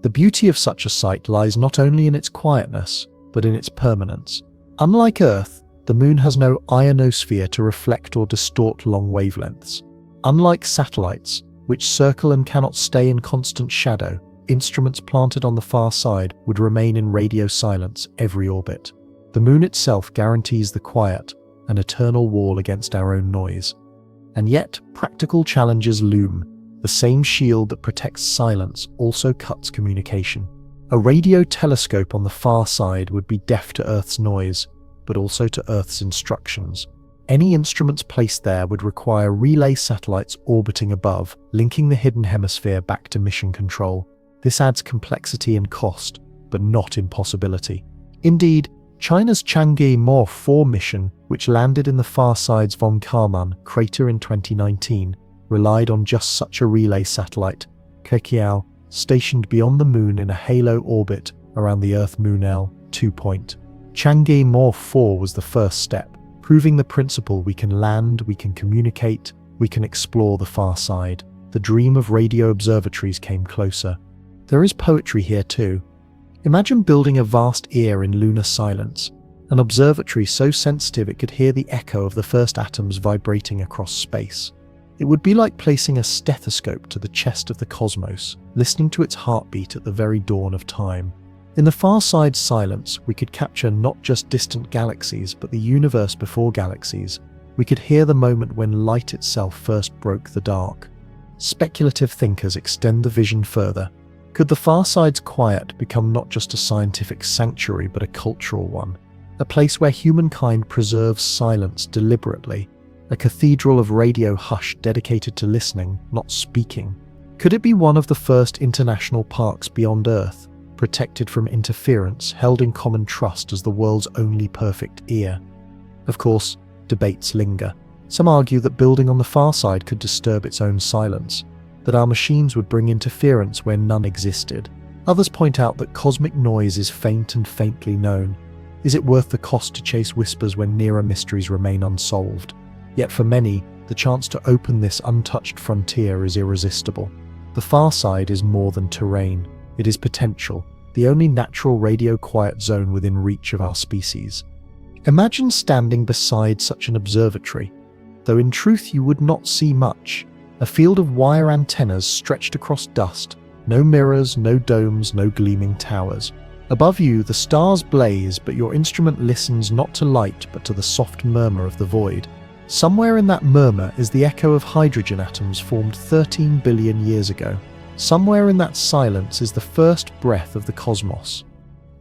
The beauty of such a sight lies not only in its quietness, but in its permanence. Unlike Earth, the moon has no ionosphere to reflect or distort long wavelengths. Unlike satellites, which circle and cannot stay in constant shadow, instruments planted on the far side would remain in radio silence every orbit. The moon itself guarantees the quiet, an eternal wall against our own noise. And yet, practical challenges loom. The same shield that protects silence also cuts communication. A radio telescope on the far side would be deaf to Earth's noise, but also to Earth's instructions. Any instruments placed there would require relay satellites orbiting above, linking the hidden hemisphere back to mission control. This adds complexity and cost, but not impossibility. Indeed, China's Chang'e Mo-4 mission, which landed in the far side's von Karman crater in 2019, relied on just such a relay satellite, Quakes, stationed beyond the moon in a halo orbit around the Earth-Moon L2 point. Chang'e Mo-4 was the first step, proving the principle: we can land, we can communicate, we can explore the far side. The dream of radio observatories came closer. There is poetry here too. Imagine building a vast ear in lunar silence, an observatory so sensitive it could hear the echo of the first atoms vibrating across space. It would be like placing a stethoscope to the chest of the cosmos, listening to its heartbeat at the very dawn of time. In the far side silence, we could capture not just distant galaxies, but the universe before galaxies. We could hear the moment when light itself first broke the dark. Speculative thinkers extend the vision further. Could the far side's quiet become not just a scientific sanctuary, but a cultural one? A place where humankind preserves silence deliberately, a cathedral of radio hush dedicated to listening, not speaking. Could it be one of the first international parks beyond Earth, protected from interference, held in common trust as the world's only perfect ear? Of course, debates linger. Some argue that building on the far side could disturb its own silence, that our machines would bring interference where none existed. Others point out that cosmic noise is faint and faintly known. Is it worth the cost to chase whispers when nearer mysteries remain unsolved? Yet for many, the chance to open this untouched frontier is irresistible. The far side is more than terrain. It is potential, the only natural radio quiet zone within reach of our species. Imagine standing beside such an observatory, though in truth you would not see much. A field of wire antennas stretched across dust, no mirrors, no domes, no gleaming towers. Above you, the stars blaze, but your instrument listens not to light but to the soft murmur of the void. Somewhere in that murmur is the echo of hydrogen atoms formed 13 billion years ago. Somewhere in that silence is the first breath of the cosmos.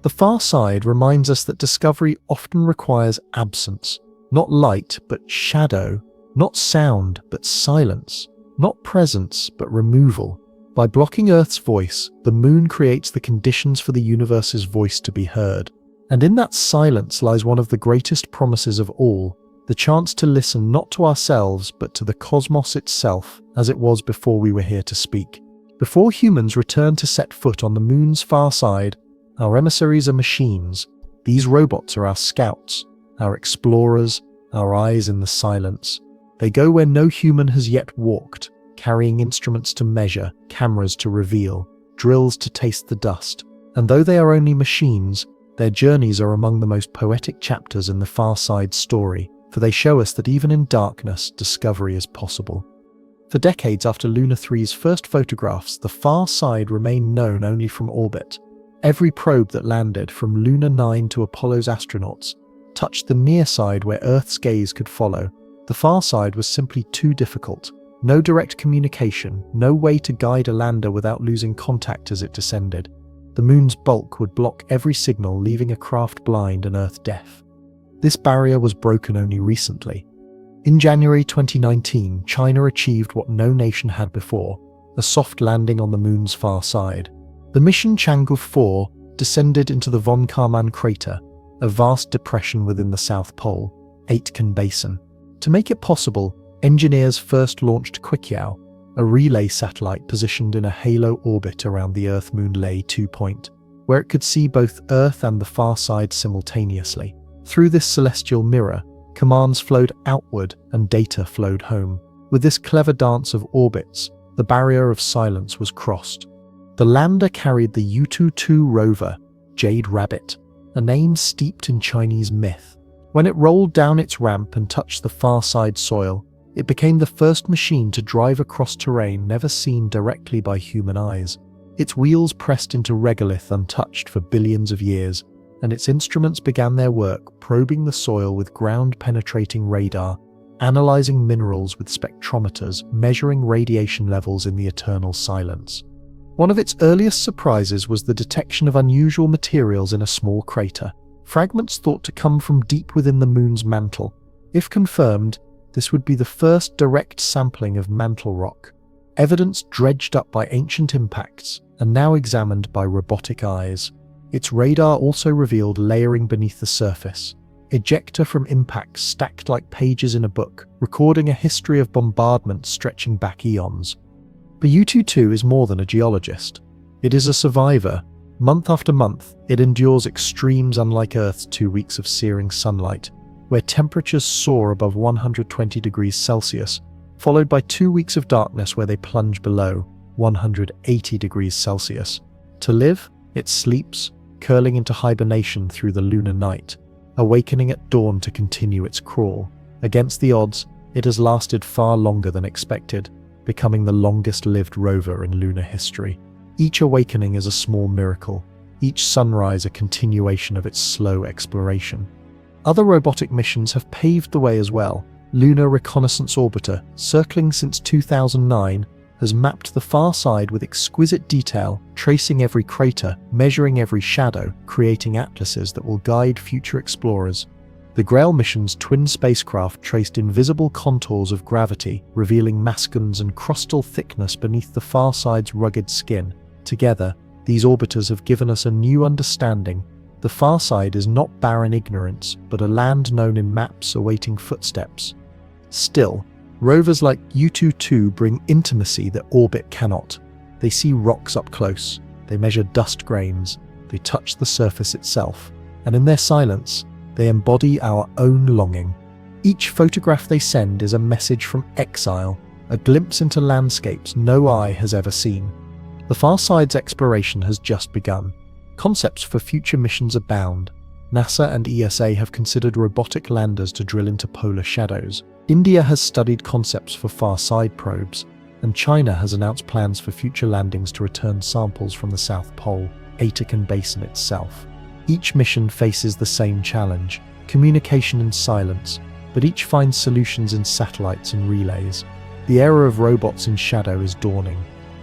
The far side reminds us that discovery often requires absence, not light but shadow, not sound but silence, not presence but removal. By blocking Earth's voice, the moon creates the conditions for the universe's voice to be heard. And in that silence lies one of the greatest promises of all, the chance to listen not to ourselves but to the cosmos itself, as it was before we were here to speak. Before humans return to set foot on the moon's far side, our emissaries are machines. These robots are our scouts, our explorers, our eyes in the silence. They go where no human has yet walked, carrying instruments to measure, cameras to reveal, drills to taste the dust. And though they are only machines, their journeys are among the most poetic chapters in the far side story, for they show us that even in darkness, discovery is possible. For decades after Luna 3's first photographs, the far side remained known only from orbit. Every probe that landed, from Luna 9 to Apollo's astronauts, touched the near side where Earth's gaze could follow. The far side was simply too difficult. No direct communication, no way to guide a lander without losing contact as it descended. The moon's bulk would block every signal, leaving a craft blind and Earth deaf. This barrier was broken only recently. In January 2019, China achieved what no nation had before, a soft landing on the moon's far side. The mission Chang'e 4 descended into the von Karman crater, a vast depression within the South Pole, Pole-Aitken Basin. To make it possible, engineers first launched Quakes, a relay satellite positioned in a halo orbit around the Earth-Moon Lay 2 point, where it could see both Earth and the far side simultaneously. Through this celestial mirror, commands flowed outward and data flowed home. With this clever dance of orbits, the barrier of silence was crossed. The lander carried the Yutu-2 rover, Jade Rabbit, a name steeped in Chinese myth. When it rolled down its ramp and touched the far side soil, it became the first machine to drive across terrain never seen directly by human eyes. Its wheels pressed into regolith untouched for billions of years, and its instruments began their work probing the soil with ground-penetrating radar, analyzing minerals with spectrometers, measuring radiation levels in the eternal silence. One of its earliest surprises was the detection of unusual materials in a small crater, fragments thought to come from deep within the moon's mantle. If confirmed, this would be the first direct sampling of mantle rock, evidence dredged up by ancient impacts and now examined by robotic eyes. Its radar also revealed layering beneath the surface, ejecta from impacts stacked like pages in a book, recording a history of bombardment stretching back eons. But Yutu-2 is more than a geologist. It is a survivor. Month after month, it endures extremes unlike Earth's 2 weeks of searing sunlight, where temperatures soar above 120 degrees Celsius, followed by 2 weeks of darkness where they plunge below 180 degrees Celsius. To live, it sleeps, curling into hibernation through the lunar night, awakening at dawn to continue its crawl. Against the odds, it has lasted far longer than expected, becoming the longest-lived rover in lunar history. Each awakening is a small miracle, each sunrise a continuation of its slow exploration. Other robotic missions have paved the way as well. Lunar Reconnaissance Orbiter, circling since 2009, has mapped the far side with exquisite detail, tracing every crater, measuring every shadow, creating atlases that will guide future explorers. The Grail mission's twin spacecraft traced invisible contours of gravity, revealing Mascons and Crustal thickness beneath the far side's rugged skin. Together, these orbiters have given us a new understanding. The far side is not barren ignorance, but a land known in maps awaiting footsteps. Still, rovers like Yutu-2 bring intimacy that orbit cannot. They see rocks up close, they measure dust grains, they touch the surface itself, and in their silence, they embody our own longing. Each photograph they send is a message from exile, a glimpse into landscapes no eye has ever seen. The far side's exploration has just begun. Concepts for future missions abound. NASA and ESA have considered robotic landers to drill into polar shadows. India has studied concepts for far side probes, and China has announced plans for future landings to return samples from the South Pole, Pole-Aitken Basin itself. Each mission faces the same challenge, communication in silence, but each finds solutions in satellites and relays. The era of robots in shadow is dawning.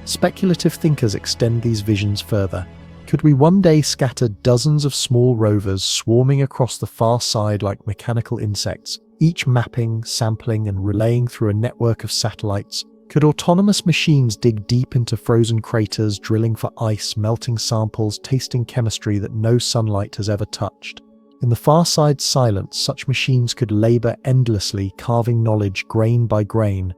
Speculative thinkers extend these visions further. Could we one day scatter dozens of small rovers swarming across the far side like mechanical insects, each mapping, sampling, and relaying through a network of satellites? Could autonomous machines dig deep into frozen craters, drilling for ice, melting samples, tasting chemistry that no sunlight has ever touched? In the far side's silence, such machines could labor endlessly, carving knowledge grain by grain.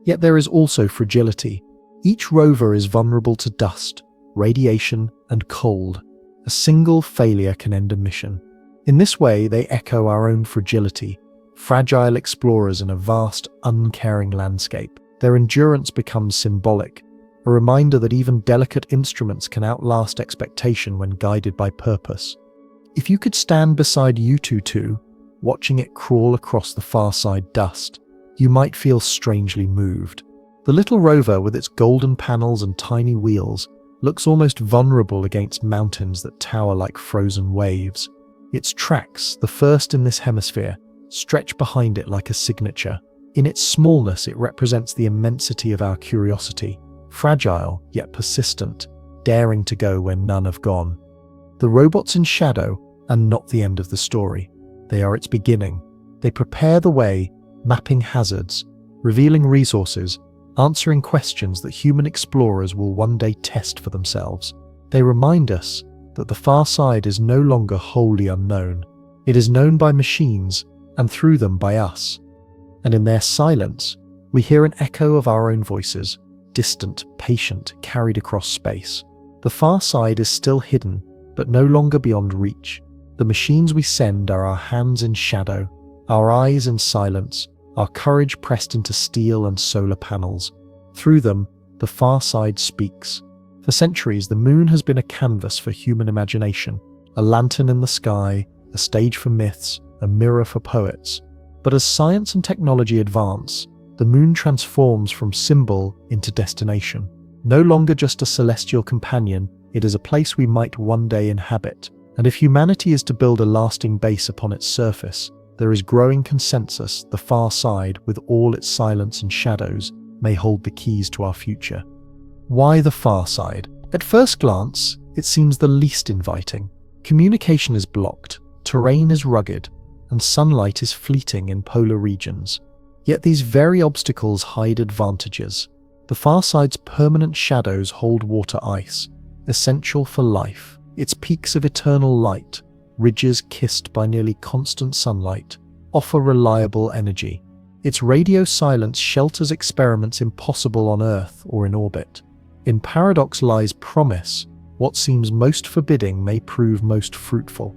Yet there is also fragility. Each rover is vulnerable to dust, radiation, and cold. A single failure can end a mission. In this way, they echo our own fragility, fragile explorers in a vast, uncaring landscape. Their endurance becomes symbolic, a reminder that even delicate instruments can outlast expectation when guided by purpose. If you could stand beside Yutu-2, watching it crawl across the far side dust, you might feel strangely moved. The little rover, with its golden panels and tiny wheels, looks almost vulnerable against mountains that tower like frozen waves. Its tracks, the first in this hemisphere, stretch behind it like a signature. In its smallness, it represents the immensity of our curiosity, fragile yet persistent, daring to go where none have gone. The robots in shadow are not the end of the story. They are its beginning. They prepare the way, mapping hazards, revealing resources, answering questions that human explorers will one day test for themselves. They remind us that the far side is no longer wholly unknown. It is known by machines, and through them by us. And in their silence, we hear an echo of our own voices, distant, patient, carried across space. The far side is still hidden, but no longer beyond reach. The machines we send are our hands in shadow, our eyes in silence, our courage pressed into steel and solar panels. Through them, the far side speaks. For centuries, the moon has been a canvas for human imagination, a lantern in the sky, a stage for myths, a mirror for poets. But as science and technology advance, the moon transforms from symbol into destination. No longer just a celestial companion, it is a place we might one day inhabit. And if humanity is to build a lasting base upon its surface, there is growing consensus the far side, with all its silence and shadows, may hold the keys to our future. Why the far side? At first glance, it seems the least inviting. Communication is blocked, terrain is rugged, and sunlight is fleeting in polar regions. Yet these very obstacles hide advantages. The far side's permanent shadows hold water ice, essential for life. Its peaks of eternal light, ridges kissed by nearly constant sunlight, offer reliable energy. Its radio silence shelters experiments impossible on Earth or in orbit. In paradox lies promise. What seems most forbidding may prove most fruitful.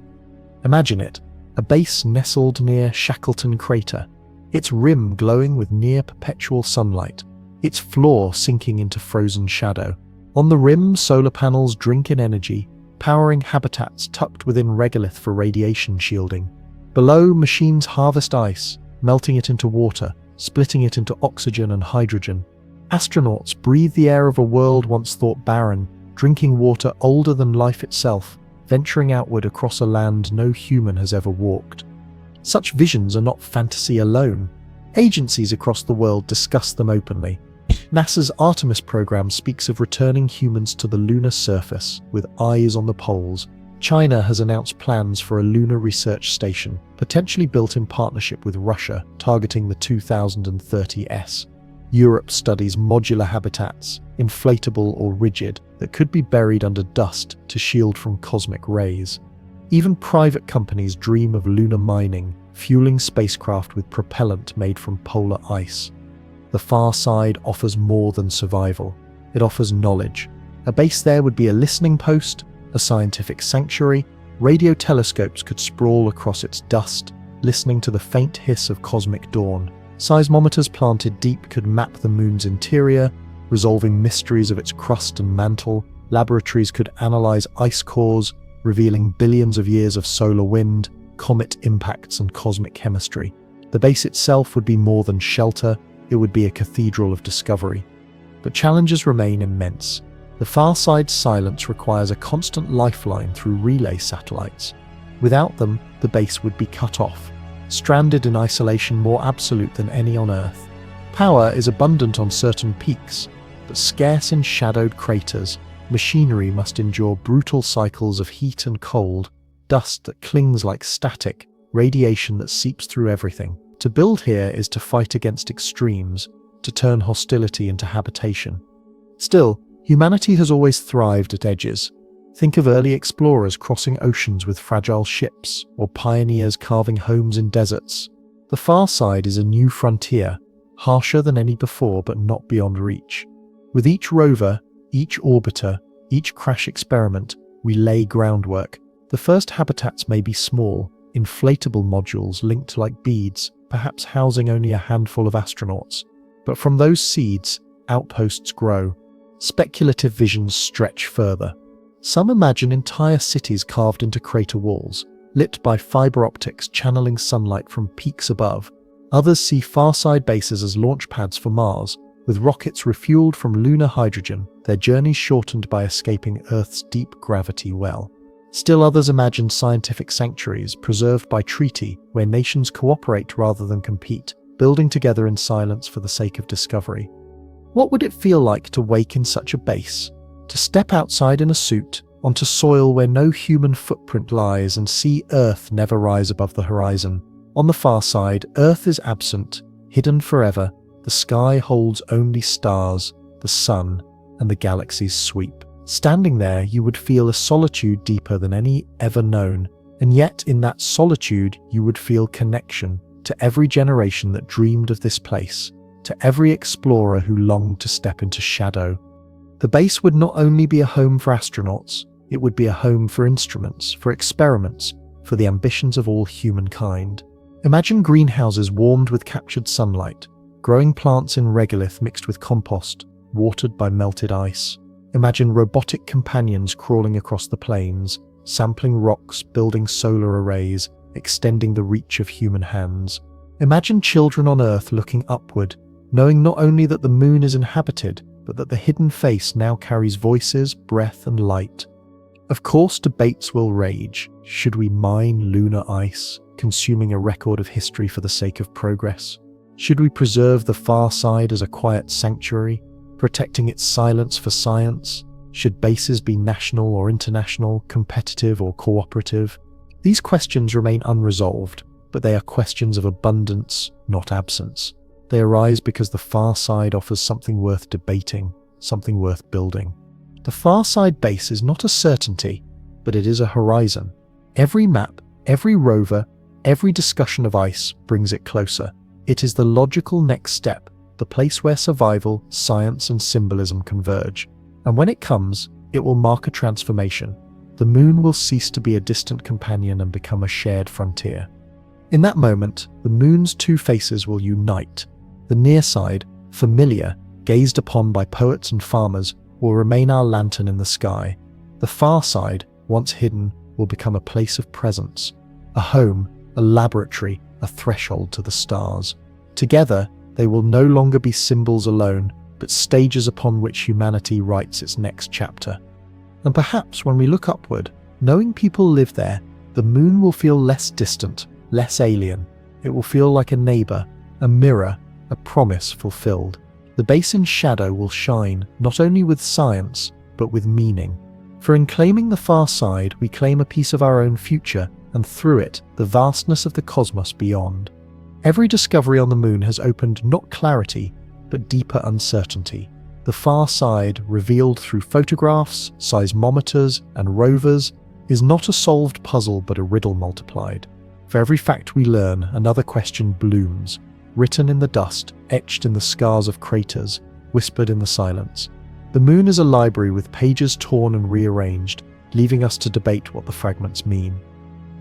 Imagine it, a base nestled near Shackleton crater, its rim glowing with near-perpetual sunlight, its floor sinking into frozen shadow. On the rim, solar panels drink in energy, powering habitats tucked within regolith for radiation shielding. Below, machines harvest ice, melting it into water, splitting it into oxygen and hydrogen. Astronauts breathe the air of a world once thought barren, drinking water older than life itself, venturing outward across a land no human has ever walked. Such visions are not fantasy alone. Agencies across the world discuss them openly. NASA's Artemis program speaks of returning humans to the lunar surface with eyes on the poles. China has announced plans for a lunar research station, potentially built in partnership with Russia, targeting the 2030s. Europe studies modular habitats, inflatable or rigid, that could be buried under dust to shield from cosmic rays. Even private companies dream of lunar mining, fueling spacecraft with propellant made from polar ice. The far side offers more than survival. It offers knowledge. A base there would be a listening post, a scientific sanctuary. Radio telescopes could sprawl across its dust, listening to the faint hiss of cosmic dawn. Seismometers planted deep could map the moon's interior, resolving mysteries of its crust and mantle. Laboratories could analyze ice cores, revealing billions of years of solar wind, comet impacts, and cosmic chemistry. The base itself would be more than shelter, it would be a cathedral of discovery. But challenges remain immense. The far side's silence requires a constant lifeline through relay satellites. Without them, the base would be cut off, stranded in isolation more absolute than any on Earth. Power is abundant on certain peaks, but scarce in shadowed craters. Machinery must endure brutal cycles of heat and cold, dust that clings like static, radiation that seeps through everything. To build here is to fight against extremes, to turn hostility into habitation. Still, humanity has always thrived at edges. Think of early explorers crossing oceans with fragile ships, or pioneers carving homes in deserts. The far side is a new frontier, harsher than any before but not beyond reach. With each rover, each orbiter, each crash experiment, we lay groundwork. The first habitats may be small, inflatable modules linked like beads, perhaps housing only a handful of astronauts. But from those seeds, outposts grow. Speculative visions stretch further. Some imagine entire cities carved into crater walls, lit by fiber optics channeling sunlight from peaks above. Others see far-side bases as launch pads for Mars, with rockets refueled from lunar hydrogen, their journeys shortened by escaping Earth's deep gravity well. Still others imagine scientific sanctuaries preserved by treaty, where nations cooperate rather than compete, building together in silence for the sake of discovery. What would it feel like to wake in such a base? To step outside in a suit, onto soil where no human footprint lies, and see Earth never rise above the horizon. On the far side, Earth is absent, hidden forever. The sky holds only stars, the sun, and the galaxy's sweep. Standing there, you would feel a solitude deeper than any ever known, and yet in that solitude you would feel connection to every generation that dreamed of this place, to every explorer who longed to step into shadow. The base would not only be a home for astronauts, it would be a home for instruments, for experiments, for the ambitions of all humankind. Imagine greenhouses warmed with captured sunlight, growing plants in regolith mixed with compost, watered by melted ice. Imagine robotic companions crawling across the plains, sampling rocks, building solar arrays, extending the reach of human hands. Imagine children on Earth looking upward, knowing not only that the moon is inhabited, but that the hidden face now carries voices, breath, and light. Of course, debates will rage. Should we mine lunar ice, consuming a record of history for the sake of progress? Should we preserve the far side as a quiet sanctuary, protecting its silence for science? Should bases be national or international, competitive or cooperative? These questions remain unresolved, but they are questions of abundance, not absence. They arise because the far side offers something worth debating, something worth building. The far side base is not a certainty, but it is a horizon. Every map, every rover, every discussion of ice brings it closer. It is the logical next step, the place where survival, science, and symbolism converge. And when it comes, it will mark a transformation. The moon will cease to be a distant companion and become a shared frontier. In that moment, the moon's two faces will unite. The near side, familiar, gazed upon by poets and farmers, will remain our lantern in the sky. The far side, once hidden, will become a place of presence, a home, a laboratory, a threshold to the stars. Together, they will no longer be symbols alone, but stages upon which humanity writes its next chapter. And perhaps when we look upward, knowing people live there, the moon will feel less distant, less alien. It will feel like a neighbor, a mirror, a promise fulfilled. The Basin's shadow will shine not only with science, but with meaning. For in claiming the far side, we claim a piece of our own future, and through it, the vastness of the cosmos beyond. Every discovery on the moon has opened not clarity, but deeper uncertainty. The far side, revealed through photographs, seismometers, and rovers, is not a solved puzzle but a riddle multiplied. For every fact we learn, another question blooms, written in the dust, etched in the scars of craters, whispered in the silence. The moon is a library with pages torn and rearranged, leaving us to debate what the fragments mean.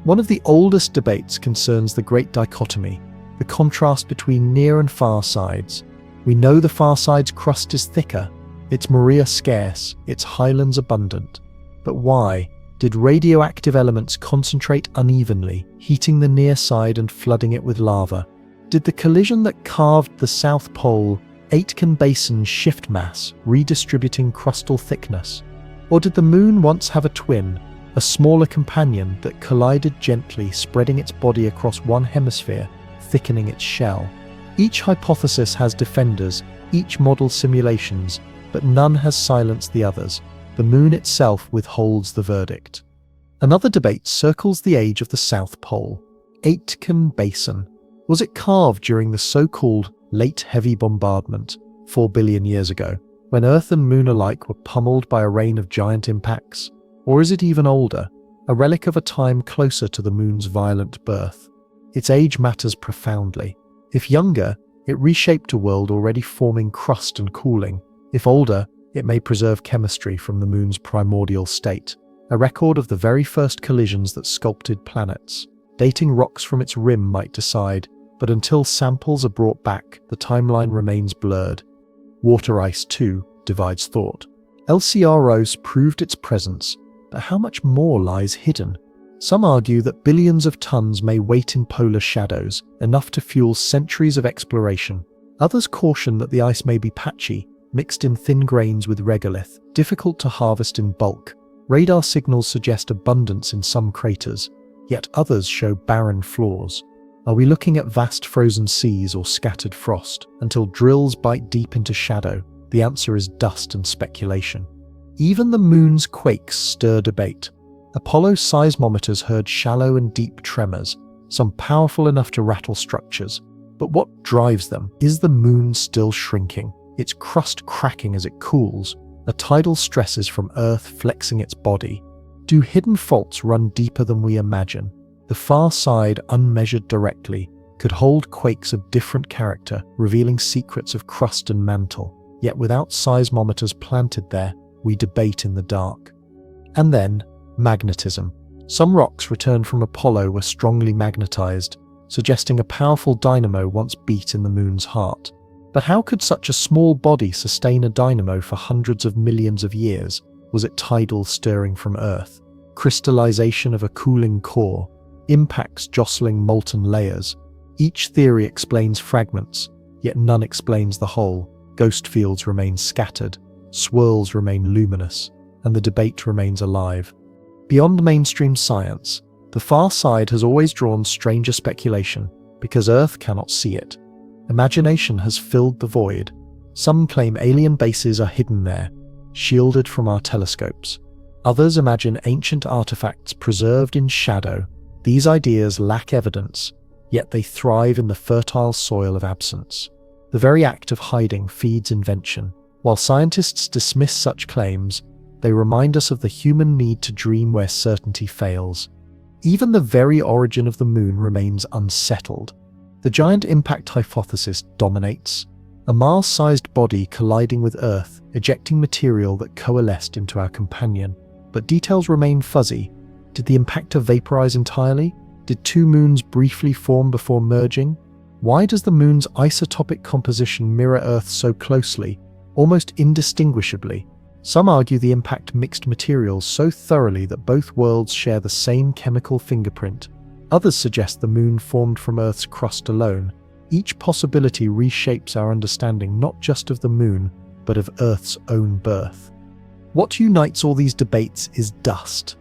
One of the oldest debates concerns the great dichotomy, the contrast between near and far sides. We know the far side's crust is thicker, its maria scarce, its highlands abundant. But why? Did radioactive elements concentrate unevenly, heating the near side and flooding it with lava? Did the collision that carved the South Pole, Aitken Basin shift mass, redistributing crustal thickness? Or did the moon once have a twin, a smaller companion that collided gently, spreading its body across one hemisphere, thickening its shell? Each hypothesis has defenders, each model simulations, but none has silenced the others. The moon itself withholds the verdict. Another debate circles the age of the South Pole. Aitken Basin. Was it carved during the so-called late heavy bombardment, 4 billion years ago, when Earth and Moon alike were pummeled by a rain of giant impacts? Or is it even older, a relic of a time closer to the Moon's violent birth? Its age matters profoundly. If younger, it reshaped a world already forming crust and cooling. If older, it may preserve chemistry from the Moon's primordial state, a record of the very first collisions that sculpted planets. Dating rocks from its rim might decide, but until samples are brought back, the timeline remains blurred. Water ice, too, divides thought. LCROSS proved its presence, but how much more lies hidden? Some argue that billions of tons may wait in polar shadows, enough to fuel centuries of exploration. Others caution that the ice may be patchy, mixed in thin grains with regolith, difficult to harvest in bulk. Radar signals suggest abundance in some craters, yet others show barren floors. Are we looking at vast frozen seas or scattered frost, until drills bite deep into shadow? The answer is dust and speculation. Even the moon's quakes stir debate. Apollo seismometers heard shallow and deep tremors, some powerful enough to rattle structures. But what drives them? Is the moon still shrinking, its crust cracking as it cools, the tidal stresses from Earth flexing its body? Do hidden faults run deeper than we imagine? The far side, unmeasured directly, could hold quakes of different character, revealing secrets of crust and mantle. Yet without seismometers planted there, we debate in the dark. And then, magnetism. Some rocks returned from Apollo were strongly magnetized, suggesting a powerful dynamo once beat in the moon's heart. But how could such a small body sustain a dynamo for hundreds of millions of years? Was it tidal stirring from Earth? Crystallization of a cooling core? Impacts jostling molten layers? Each theory explains fragments, yet none explains the whole. Ghost fields remain scattered, swirls remain luminous, and the debate remains alive. Beyond mainstream science, the far side has always drawn stranger speculation because Earth cannot see it. Imagination has filled the void. Some claim alien bases are hidden there, shielded from our telescopes. Others imagine ancient artifacts preserved in shadow. These ideas lack evidence, yet they thrive in the fertile soil of absence. The very act of hiding feeds invention. While scientists dismiss such claims, they remind us of the human need to dream where certainty fails. Even the very origin of the moon remains unsettled. The giant impact hypothesis dominates. A Mars-sized body colliding with Earth, ejecting material that coalesced into our companion. But details remain fuzzy. Did the impactor vaporize entirely? Did two moons briefly form before merging? Why does the moon's isotopic composition mirror Earth so closely, almost indistinguishably? Some argue the impact mixed materials so thoroughly that both worlds share the same chemical fingerprint. Others suggest the moon formed from Earth's crust alone. Each possibility reshapes our understanding not just of the moon, but of Earth's own birth. What unites all these debates is dust.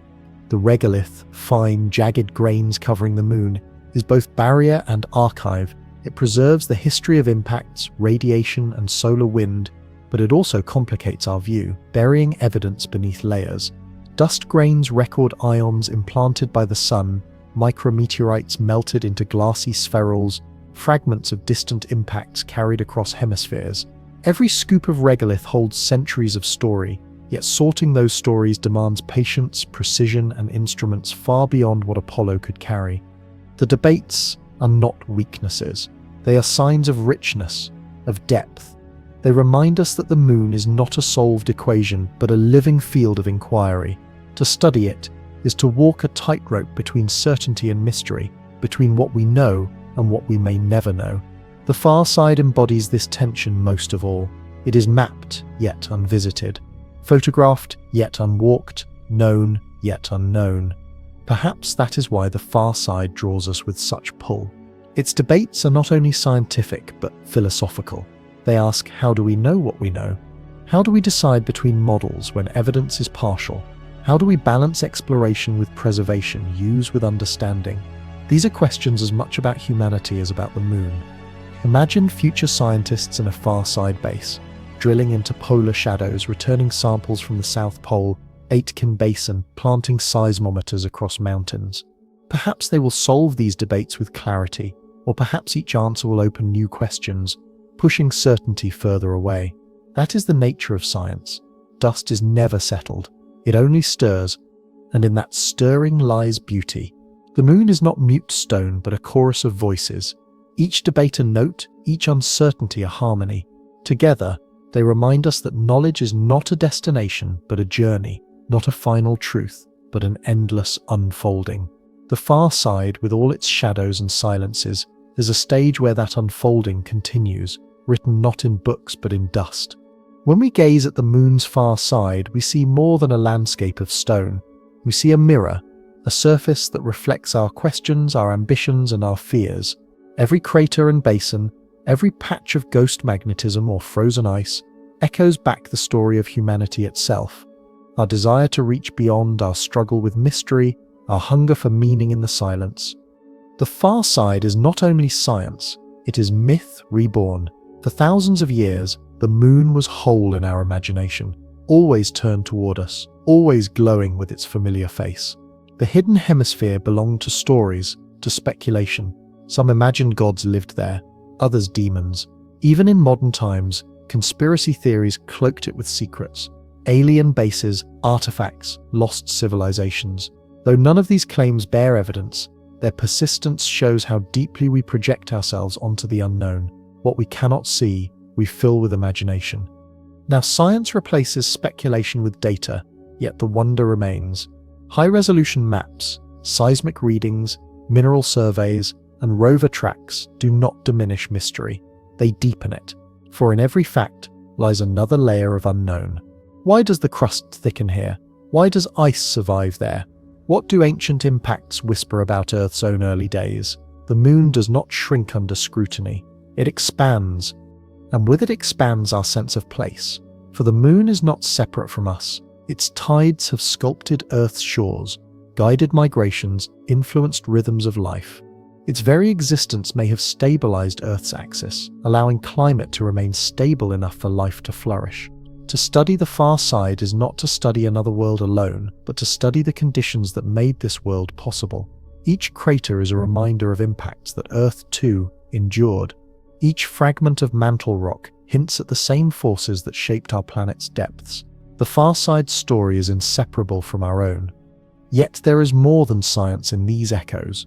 The regolith, fine, jagged grains covering the moon, is both barrier and archive. It preserves the history of impacts, radiation, and solar wind, but it also complicates our view, burying evidence beneath layers. Dust grains record ions implanted by the sun, micrometeorites melted into glassy spherules, fragments of distant impacts carried across hemispheres. Every scoop of regolith holds centuries of story, yet sorting those stories demands patience, precision, and instruments far beyond what Apollo could carry. The debates are not weaknesses. They are signs of richness, of depth. They remind us that the moon is not a solved equation, but a living field of inquiry. To study it is to walk a tightrope between certainty and mystery, between what we know and what we may never know. The far side embodies this tension most of all. It is mapped, yet unvisited. Photographed, yet unwalked. Known, yet unknown. Perhaps that is why the far side draws us with such pull. Its debates are not only scientific, but philosophical. They ask, how do we know what we know? How do we decide between models when evidence is partial? How do we balance exploration with preservation, use with understanding? These are questions as much about humanity as about the moon. Imagine future scientists in a far-side base, drilling into polar shadows, returning samples from the South Pole, Aitken Basin, planting seismometers across mountains. Perhaps they will solve these debates with clarity, or perhaps each answer will open new questions, pushing certainty further away. That is the nature of science. Dust is never settled. It only stirs, and in that stirring lies beauty. The moon is not mute stone, but a chorus of voices. Each debate a note, each uncertainty a harmony. Together, they remind us that knowledge is not a destination, but a journey, not a final truth, but an endless unfolding. The far side, with all its shadows and silences, is a stage where that unfolding continues, written not in books but in dust. When we gaze at the moon's far side, we see more than a landscape of stone. We see a mirror, a surface that reflects our questions, our ambitions, and our fears. Every crater and basin, every patch of ghost magnetism or frozen ice, echoes back the story of humanity itself. Our desire to reach beyond, our struggle with mystery, our hunger for meaning in the silence. The far side is not only science, it is myth reborn. For thousands of years, the moon was whole in our imagination, always turned toward us, always glowing with its familiar face. The hidden hemisphere belonged to stories, to speculation. Some imagined gods lived there, others demons. Even in modern times, conspiracy theories cloaked it with secrets. Alien bases, artifacts, lost civilizations. Though none of these claims bear evidence, their persistence shows how deeply we project ourselves onto the unknown. What we cannot see, we fill with imagination. Now, science replaces speculation with data, yet the wonder remains. High-resolution maps, seismic readings, mineral surveys, and rover tracks do not diminish mystery. They deepen it, for in every fact lies another layer of unknown. Why does the crust thicken here? Why does ice survive there? What do ancient impacts whisper about Earth's own early days? The moon does not shrink under scrutiny. It expands, and with it expands our sense of place. For the moon is not separate from us. Its tides have sculpted Earth's shores, guided migrations, influenced rhythms of life. Its very existence may have stabilized Earth's axis, allowing climate to remain stable enough for life to flourish. To study the far side is not to study another world alone, but to study the conditions that made this world possible. Each crater is a reminder of impacts that Earth, too, endured. Each fragment of mantle rock hints at the same forces that shaped our planet's depths. The far side story is inseparable from our own. Yet there is more than science in these echoes.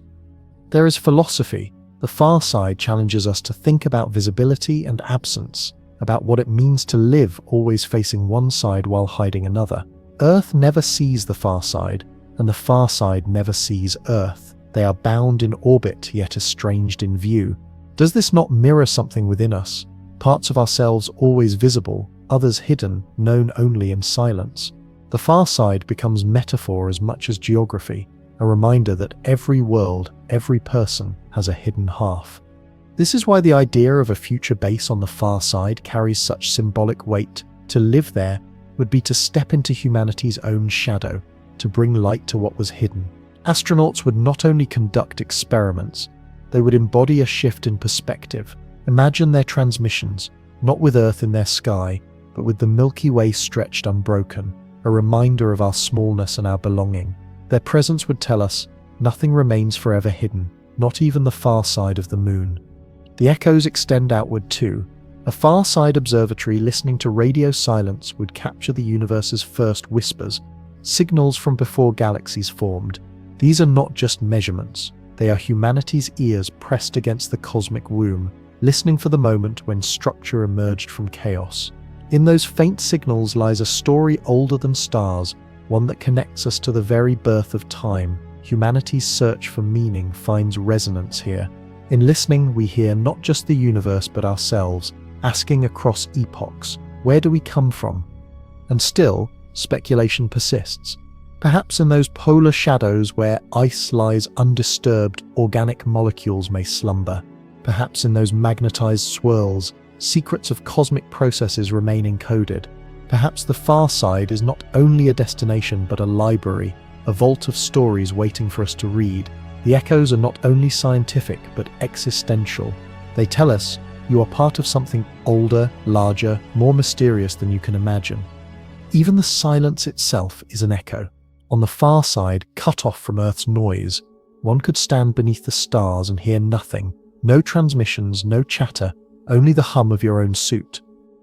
There is philosophy. The far side challenges us to think about visibility and absence, about what it means to live always facing one side while hiding another. Earth never sees the far side, and the far side never sees Earth. They are bound in orbit, yet estranged in view. Does this not mirror something within us? Parts of ourselves always visible, others hidden, known only in silence. The far side becomes metaphor as much as geography, a reminder that every world, every person has a hidden half. This is why the idea of a future base on the far side carries such symbolic weight. To live there would be to step into humanity's own shadow, to bring light to what was hidden. Astronauts would not only conduct experiments, they would embody a shift in perspective. Imagine their transmissions, not with Earth in their sky, but with the Milky Way stretched unbroken, a reminder of our smallness and our belonging. Their presence would tell us, nothing remains forever hidden, not even the far side of the moon. The echoes extend outward too. A far-side observatory listening to radio silence would capture the universe's first whispers, signals from before galaxies formed. These are not just measurements, they are humanity's ears pressed against the cosmic womb, listening for the moment when structure emerged from chaos. In those faint signals lies a story older than stars, one that connects us to the very birth of time. Humanity's search for meaning finds resonance here. In listening, we hear not just the universe but ourselves, asking across epochs, where do we come from? And still, speculation persists. Perhaps in those polar shadows where ice lies undisturbed, organic molecules may slumber. Perhaps in those magnetized swirls, secrets of cosmic processes remain encoded. Perhaps the far side is not only a destination but a library, a vault of stories waiting for us to read. The echoes are not only scientific but existential. They tell us, you are part of something older, larger, more mysterious than you can imagine. Even the silence itself is an echo. On the far side, cut off from Earth's noise, one could stand beneath the stars and hear nothing. No transmissions, no chatter, only the hum of your own suit.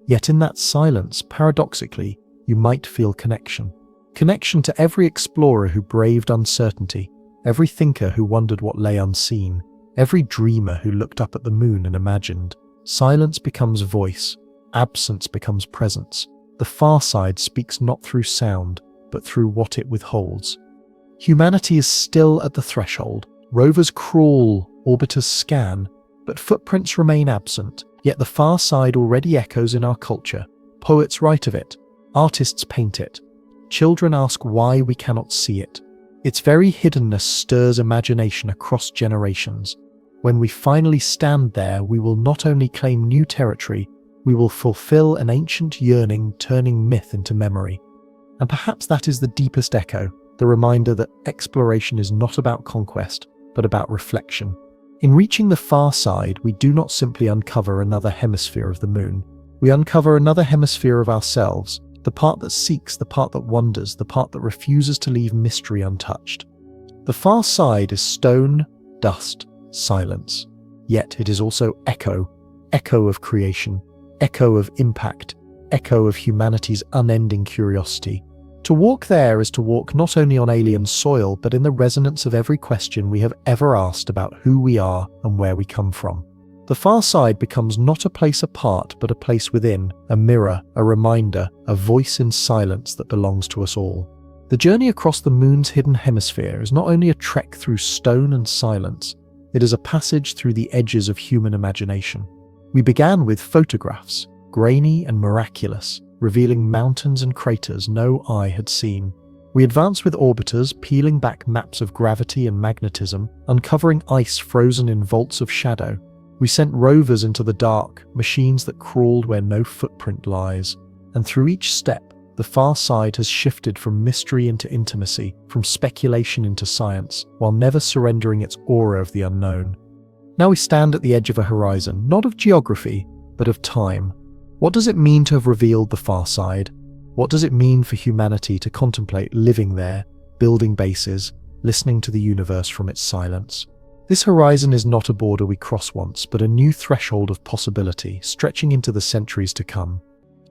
Yet in that silence, paradoxically, you might feel connection. Connection to every explorer who braved uncertainty, every thinker who wondered what lay unseen, every dreamer who looked up at the moon and imagined. Silence becomes voice, absence becomes presence. The far side speaks not through sound, but through what it withholds. Humanity is still at the threshold. Rovers crawl, orbiters scan, but footprints remain absent. Yet the far side already echoes in our culture. Poets write of it, artists paint it. Children ask why we cannot see it. Its very hiddenness stirs imagination across generations. When we finally stand there, we will not only claim new territory, we will fulfill an ancient yearning, turning myth into memory. And perhaps that is the deepest echo, the reminder that exploration is not about conquest, but about reflection. In reaching the far side, we do not simply uncover another hemisphere of the moon. We uncover another hemisphere of ourselves, the part that seeks, the part that wonders, the part that refuses to leave mystery untouched. The far side is stone, dust, silence. Yet it is also echo, echo of creation, echo of impact, echo of humanity's unending curiosity. To walk there is to walk not only on alien soil, but in the resonance of every question we have ever asked about who we are and where we come from. The far side becomes not a place apart, but a place within, a mirror, a reminder, a voice in silence that belongs to us all. The journey across the moon's hidden hemisphere is not only a trek through stone and silence, it is a passage through the edges of human imagination. We began with photographs, grainy and miraculous, revealing mountains and craters no eye had seen. We advanced with orbiters, peeling back maps of gravity and magnetism, uncovering ice frozen in vaults of shadow. We sent rovers into the dark, machines that crawled where no footprint lies. And through each step, the far side has shifted from mystery into intimacy, from speculation into science, while never surrendering its aura of the unknown. Now we stand at the edge of a horizon, not of geography, but of time. What does it mean to have revealed the far side? What does it mean for humanity to contemplate living there, building bases, listening to the universe from its silence? This horizon is not a border we cross once, but a new threshold of possibility, stretching into the centuries to come.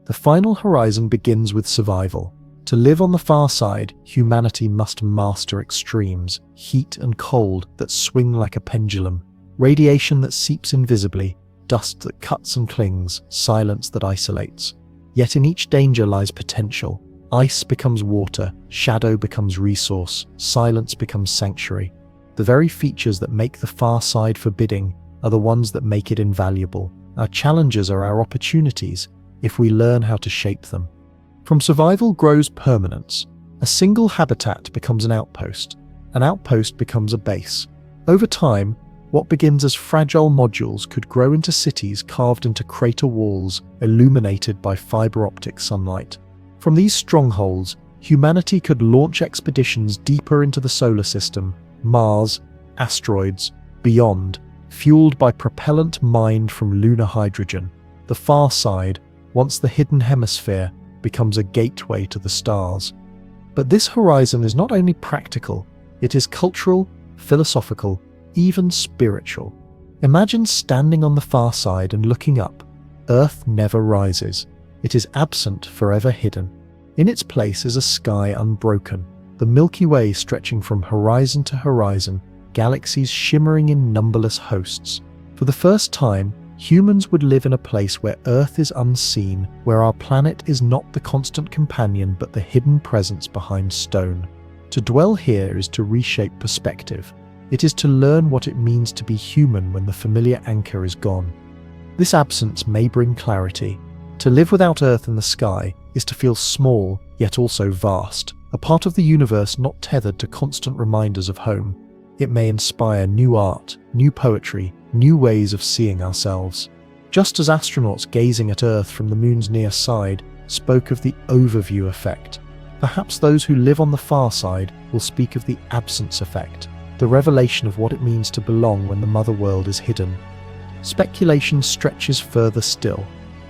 The final horizon begins with survival. To live on the far side, humanity must master extremes, heat and cold that swing like a pendulum, radiation that seeps invisibly, dust that cuts and clings, silence that isolates. Yet in each danger lies potential. Ice becomes water, shadow becomes resource, silence becomes sanctuary. The very features that make the far side forbidding are the ones that make it invaluable. Our challenges are our opportunities, if we learn how to shape them. From survival grows permanence. A single habitat becomes an outpost becomes a base. Over time, what begins as fragile modules could grow into cities carved into crater walls, illuminated by fiber optic sunlight. From these strongholds, humanity could launch expeditions deeper into the solar system, Mars, asteroids, beyond, fueled by propellant mined from lunar hydrogen. The far side, once the hidden hemisphere, becomes a gateway to the stars. But this horizon is not only practical, it is cultural, philosophical, even spiritual. Imagine standing on the far side and looking up. Earth never rises. It is absent, forever hidden. In its place is a sky unbroken, the Milky Way stretching from horizon to horizon, galaxies shimmering in numberless hosts. For the first time, humans would live in a place where Earth is unseen, where our planet is not the constant companion but the hidden presence behind stone. To dwell here is to reshape perspective. It is to learn what it means to be human when the familiar anchor is gone. This absence may bring clarity. To live without Earth and the sky is to feel small, yet also vast, a part of the universe not tethered to constant reminders of home. It may inspire new art, new poetry, new ways of seeing ourselves. Just as astronauts gazing at Earth from the moon's near side spoke of the overview effect, perhaps those who live on the far side will speak of the absence effect, the revelation of what it means to belong when the mother world is hidden. Speculation stretches further still.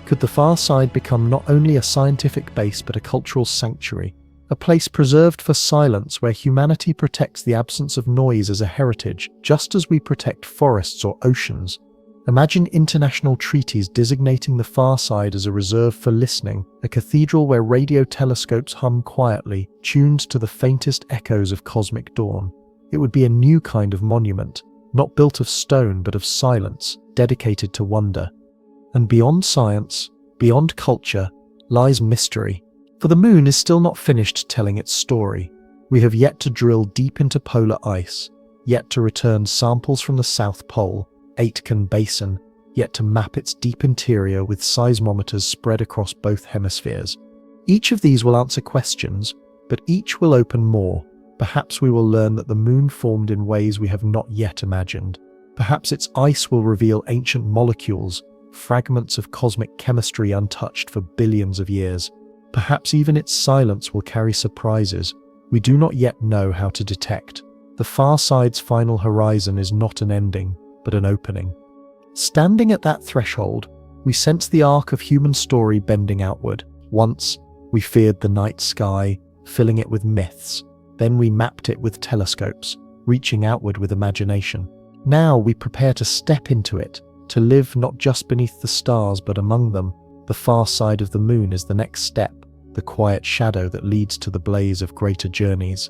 Could the far side become not only a scientific base but a cultural sanctuary, a place preserved for silence where humanity protects the absence of noise as a heritage, just as we protect forests or oceans? Imagine international treaties designating the far side as a reserve for listening, a cathedral where radio telescopes hum quietly, tuned to the faintest echoes of cosmic dawn. It would be a new kind of monument, not built of stone but of silence, dedicated to wonder. And beyond science, beyond culture, lies mystery. For the moon is still not finished telling its story. We have yet to drill deep into polar ice, yet to return samples from the South Pole, Aitken Basin, yet to map its deep interior with seismometers spread across both hemispheres. Each of these will answer questions, but each will open more. Perhaps we will learn that the moon formed in ways we have not yet imagined. Perhaps its ice will reveal ancient molecules, fragments of cosmic chemistry untouched for billions of years. Perhaps even its silence will carry surprises we do not yet know how to detect. The far side's final horizon is not an ending, but an opening. Standing at that threshold, we sense the arc of human story bending outward. Once, we feared the night sky, filling it with myths. Then we mapped it with telescopes, reaching outward with imagination. Now we prepare to step into it, to live not just beneath the stars but among them. The far side of the moon is the next step, the quiet shadow that leads to the blaze of greater journeys.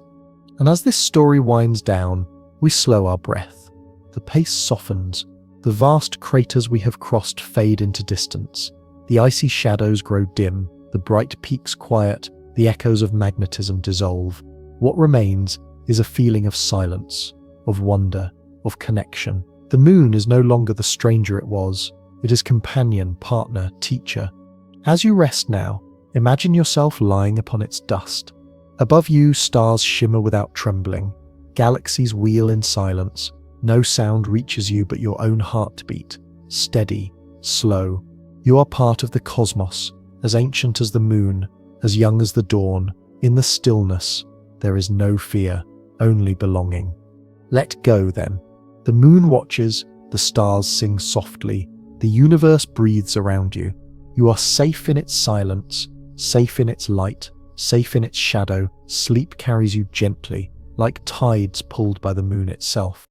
And as this story winds down, we slow our breath. The pace softens. The vast craters we have crossed fade into distance. The icy shadows grow dim, the bright peaks quiet, the echoes of magnetism dissolve. What remains is a feeling of silence, of wonder, of connection. The moon is no longer the stranger it was. It is companion, partner, teacher. As you rest now, imagine yourself lying upon its dust. Above you, stars shimmer without trembling. Galaxies wheel in silence. No sound reaches you but your own heartbeat, steady, slow. You are part of the cosmos, as ancient as the moon, as young as the dawn. In the stillness, there is no fear, only belonging. Let go then. The moon watches, the stars sing softly, the universe breathes around you. You are safe in its silence, safe in its light, safe in its shadow. Sleep carries you gently, like tides pulled by the moon itself.